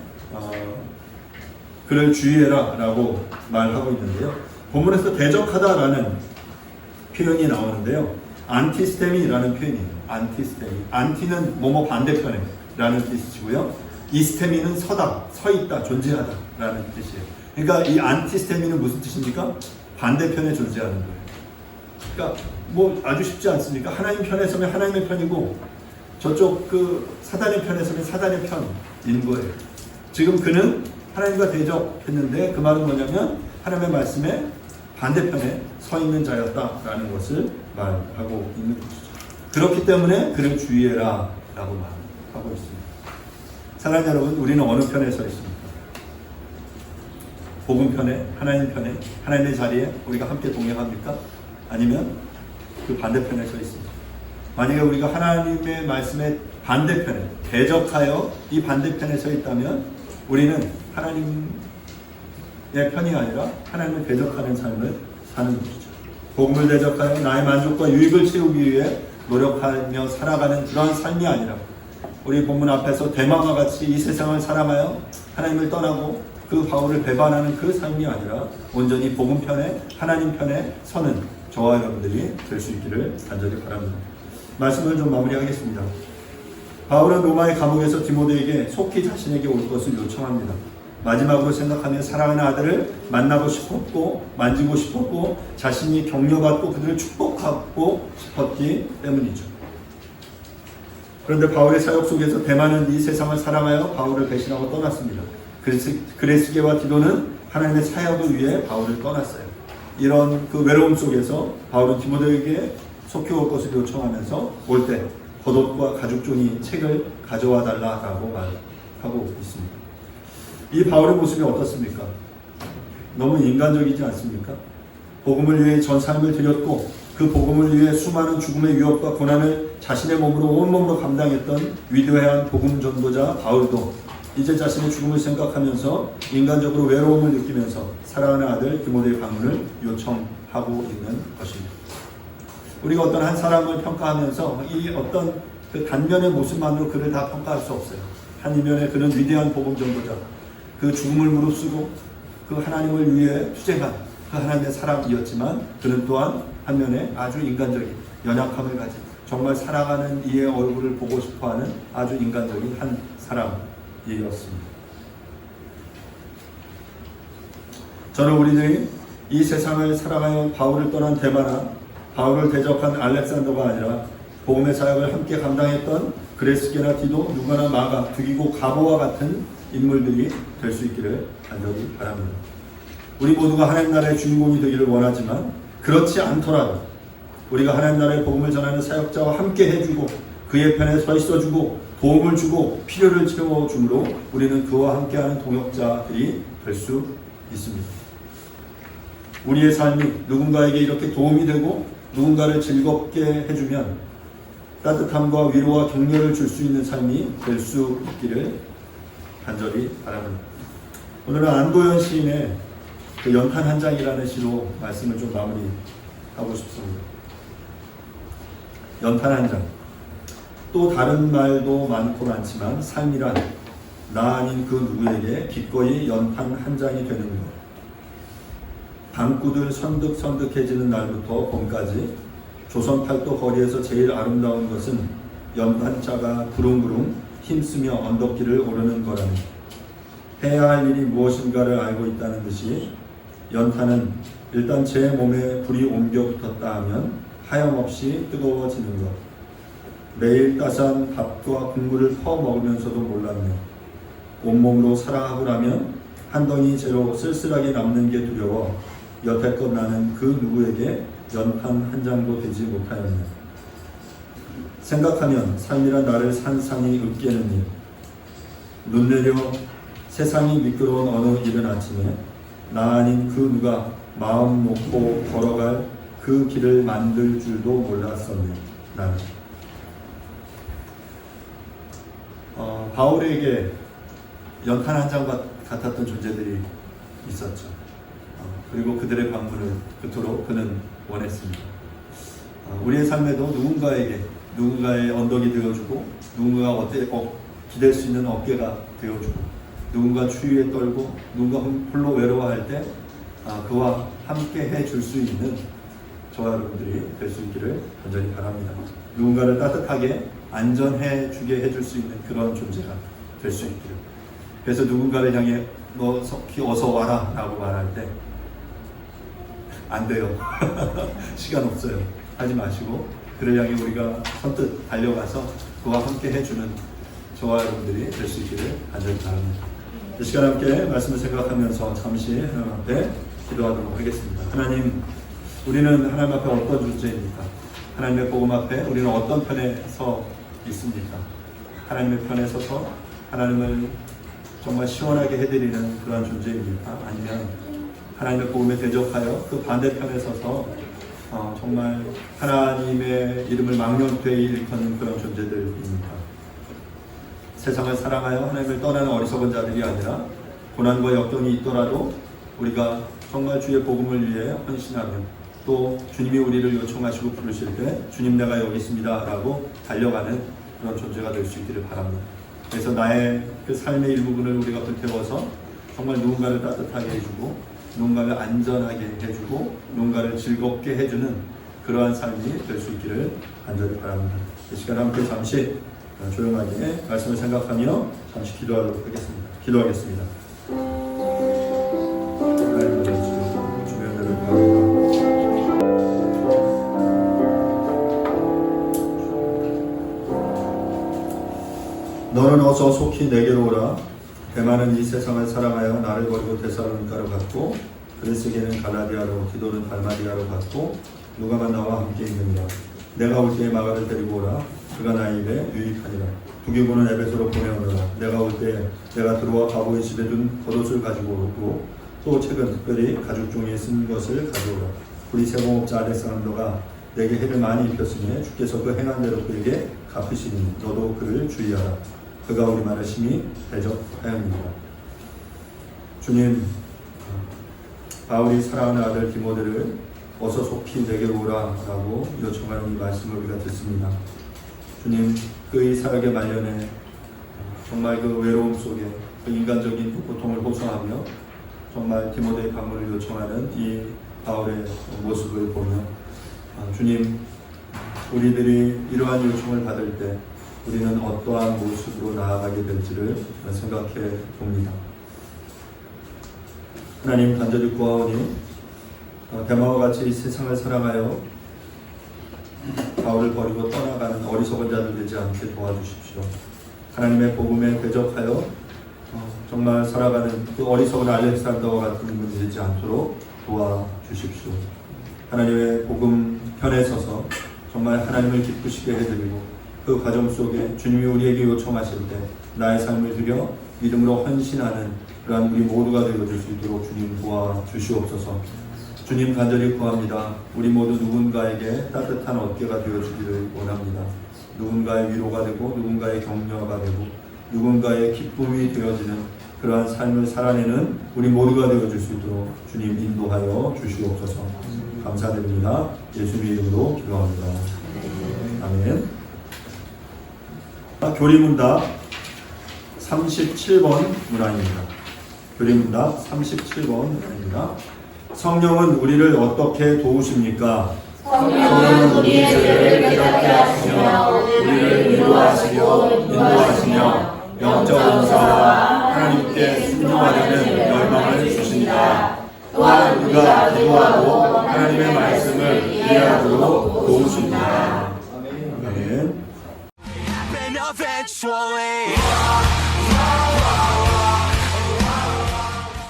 그를 주의해라 라고 말하고 있는데요. 본문에서 대적하다라는 표현이 나오는데요. 안티스테미라는 표현이에요. 안티스테미. 안티는 뭐뭐 반대편에 라는 뜻이고요. 이스테미는 서다, 서있다, 존재하다 라는 뜻이에요. 그러니까 이 안티스테미는 무슨 뜻입니까? 반대편에 존재하는 거예요. 그러니까 뭐 아주 쉽지 않습니까? 하나님 편에 서면 하나님의 편이고 저쪽 그 사단의 편에 서면 사단의 편인 거예요. 지금 그는 하나님과 대적했는데 그 말은 뭐냐면 하나님의 말씀에 반대편에 서 있는 자였다라는 것을 말하고 있는 것이죠. 그렇기 때문에 그를 주의해라 라고 말하고 있습니다. 사랑하는 여러분, 우리는 어느 편에 서 있습니까? 복음 편에, 하나님 편에, 하나님의 자리에 우리가 함께 동행합니까? 아니면 그 반대편에 서 있습니까? 만약에 우리가 하나님의 말씀의 반대편에 대적하여 이 반대편에 서 있다면 우리는 하나님의 편이 아니라 하나님을 대적하는 삶을 사는 것이죠. 복음을 대적하여 나의 만족과 유익을 채우기 위해 노력하며 살아가는 그러한 삶이 아니라 우리 본문 앞에서 대마와 같이 이 세상을 사랑하여 하나님을 떠나고 그 바울을 배반하는 그 삶이 아니라 온전히 복음 편에, 하나님 편에 서는 저와 여러분들이 될 수 있기를 간절히 바랍니다. 말씀을 좀 마무리하겠습니다. 바울은 로마의 감옥에서 디모데에게 속히 자신에게 올 것을 요청합니다. 마지막으로 생각하며 사랑하는 아들을 만나고 싶었고 만지고 싶었고 자신이 격려받고 그들을 축복하고 싶었기 때문이죠. 그런데 바울의 사역 속에서 데마는 이 세상을 사랑하여 바울을 배신하고 떠났습니다. 그레스게와 디도는 하나님의 사역을 위해 바울을 떠났어요. 이런 그 외로움 속에서 바울은 디모데에게 속히 올 것을 요청하면서 올 때 겉옷과 가죽 종이 책을 가져와 달라고 말하고 있습니다. 이 바울의 모습이 어떻습니까? 너무 인간적이지 않습니까? 복음을 위해 전 삶을 드렸고 그 복음을 위해 수많은 죽음의 위협과 고난을 자신의 몸으로 온몸으로 감당했던 위대한 복음 전도자 바울도 이제 자신의 죽음을 생각하면서 인간적으로 외로움을 느끼면서 사랑하는 아들 디모데의 방문을 요청하고 있는 것입니다. 우리가 어떤 한 사람을 평가하면서 이 어떤 그 단면의 모습만으로 그를 다 평가할 수 없어요. 한 이면에 그는 위대한 복음 전도자, 그 죽음을 무릅쓰고 그 하나님을 위해 투쟁한 그 하나님의 사람이었지만 그는 또한 한면에 아주 인간적인 연약함을 가진 정말 살아가는 이의 얼굴을 보고 싶어하는 아주 인간적인 한 사람이었습니다. 저는 우리들이 이 세상을 살아가며 바울을 떠난 데마나 바울을 대적한 알렉산더가 아니라 복음의 사역을 함께 감당했던 그레스게나 디도, 누가나 마가, 두기고 가보와 같은 인물들이 될 수 있기를 간절히 바랍니다. 우리 모두가 하나님 나라의 주인공이 되기를 원하지만 그렇지 않더라도 우리가 하나님 나라의 복음을 전하는 사역자와 함께 해주고 그의 편에 서 있어주고 도움을 주고 필요를 채워줌으로 우리는 그와 함께하는 동역자들이 될 수 있습니다. 우리의 삶이 누군가에게 이렇게 도움이 되고 누군가를 즐겁게 해주면 따뜻함과 위로와 격려를 줄 수 있는 삶이 될 수 있기를 간절히 바랍니다. 오늘은 안도현 시인의 그 연탄 한 장이라는 시로 말씀을 좀 마무리하고 싶습니다. 연탄 한 장. 또 다른 말도 많고 많지만 삶이란 나 아닌 그 누구에게 기꺼이 연탄 한 장이 되는 것. 방구들 선득선득해지는 날부터 봄까지 조선 팔도 거리에서 제일 아름다운 것은 연탄자가 부릉부릉 힘쓰며 언덕길을 오르는 거라니. 해야 할 일이 무엇인가를 알고 있다는 듯이 연탄은 일단 제 몸에 불이 옮겨 붙었다 하면 하염없이 뜨거워지는 것. 매일 따스한 밥과 국물을 퍼먹으면서도 몰랐네. 온몸으로 사랑하고 나면 한 덩이 재로 쓸쓸하게 남는 게 두려워 여태껏 나는 그 누구에게 연탄 한 장도 되지 못하였네. 생각하면 삶이란 나를 산산이 으깨는 일. 눈 내려 세상이 미끄러운 어느 이른 아침에 나 아닌 그 누가 마음 놓고 걸어갈 그 길을 만들 줄도 몰랐었네. 나는. 바울에게 연탄 한 장 같았던 존재들이 있었죠. 그리고 그들의 방문을 그토록 그는 원했습니다. 우리의 삶에도 누군가의 언덕이 되어주고 누군가가 기댈 수 있는 어깨가 되어주고 누군가 추위에 떨고 누군가 홀로 외로워할 때 그와 함께 해줄 수 있는 저와 여러분들이 될 수 있기를 간절히 바랍니다. 누군가를 따뜻하게 안전해 주게 해줄 수 있는 그런 존재가 될 수 있기를. 그래서 누군가를 향해 너 석희 어서 와라 라고 말할 때 안 돼요. 시간 없어요. 하지 마시고 그를 향해 우리가 선뜻 달려가서 그와 함께 해주는 저와 여러분들이 될 수 있기를 간절히 바랍니다. 이 시간 함께 말씀을 생각하면서 잠시 하나님 앞에 기도하도록 하겠습니다. 하나님, 우리는 하나님 앞에 어떤 존재입니까? 하나님의 복음 앞에 우리는 어떤 편에 서 있습니까? 하나님의 편에 서서 하나님을 정말 시원하게 해드리는 그런 존재입니까? 아니면 하나님의 복음에 대적하여 그 반대편에 서서 정말 하나님의 이름을 망령되이 일컫는 그런 존재들입니까? 세상을 사랑하여 하나님을 떠나는 어리석은 자들이 아니라 고난과 역경이 있더라도 우리가 정말 주의 복음을 위해 헌신하며 또 주님이 우리를 요청하시고 부르실 때 주님 내가 여기 있습니다 라고 달려가는 그런 존재가 될 수 있기를 바랍니다. 그래서 나의 그 삶의 일부분을 우리가 불태워서 정말 누군가를 따뜻하게 해주고 누군가를 안전하게 해주고 누군가를 즐겁게 해주는 그러한 삶이 될 수 있기를 간절히 바랍니다. 이 시간 함께 잠시 조용하게 말씀을 생각하며 잠시 기도하도록 하겠습니다. 기도하겠습니다. 하나님 주변을 바라보고 너는 어서 속히 내게로 오라. 대만은 이 세상을 사랑하여 나를 버리고 데살로니가로 갔고 그리스게는 갈라디아로 디도는 달마디아로 갔고 누가만 나와 함께 있느니라. 내가 올 때에 마가를 데리고 오라. 그가 나의 입에 유익하니라. 부귀고는 에베소로 보내오노라. 내가 올 때에 내가 들어와 바보의 집에 둔 겉옷을 가지고 오고 또 책은 특별히 가죽 종이에 쓴 것을 가져오라. 우리 세공업자 알렉산더가 내게 해를 많이 입혔으니 주께서 그 행한 대로 그에게 갚으시니 너도 그를 주의하라. 그가 우리 말을 심히 대적하였느니라. 주님, 바울이 사랑하는 아들 디모데를 어서 속히 내게로 오라라고 요청하는 이 말씀을 우리가 듣습니다. 주님, 그의 사역의 말년에 정말 그 외로움 속에 그 인간적인 그 고통을 호소하며 정말 디모데의 방문을 요청하는 이 바울의 모습을 보며 주님, 우리들이 이러한 요청을 받을 때 우리는 어떠한 모습으로 나아가게 될지를 생각해 봅니다. 하나님, 간절히 구하오니 대마와 같이 이 세상을 사랑하여 바울을 버리고 떠나가는 어리석은 자들 되지 않게 도와주십시오. 하나님의 복음에 대적하여 정말 살아가는 그 어리석은 알렉산더와 같은 분이 되지 않도록 도와주십시오. 하나님의 복음 편에 서서 정말 하나님을 기쁘시게 해드리고 그 과정 속에 주님이 우리에게 요청하실 때 나의 삶을 드려 믿음으로 헌신하는 그러한 우리 모두가 되어줄 수 있도록 주님 도와주시옵소서. 주님, 간절히 구합니다. 우리 모두 누군가에게 따뜻한 어깨가 되어주기를 원합니다. 누군가의 위로가 되고 누군가의 격려가 되고 누군가의 기쁨이 되어지는 그러한 삶을 살아내는 우리 모두가 되어줄 수 있도록 주님 인도하여 주시옵소서. 감사드립니다. 예수님의 이름으로 기도합니다. 아멘. 교리문답 37번 문항입니다. 교리문답 37번 문항입니다. 성령은 우리를 어떻게 도우십니까? 성령은 우리의 죄를 깨닫게 하시며 우리를 위로하시고 인도하시며 영적 은사와 하나님께 순종하려는 열망을 주십니다. 또한 우리가 기도하고 하나님의 말씀을 이해하도록 도우십니다. 아멘. Eventually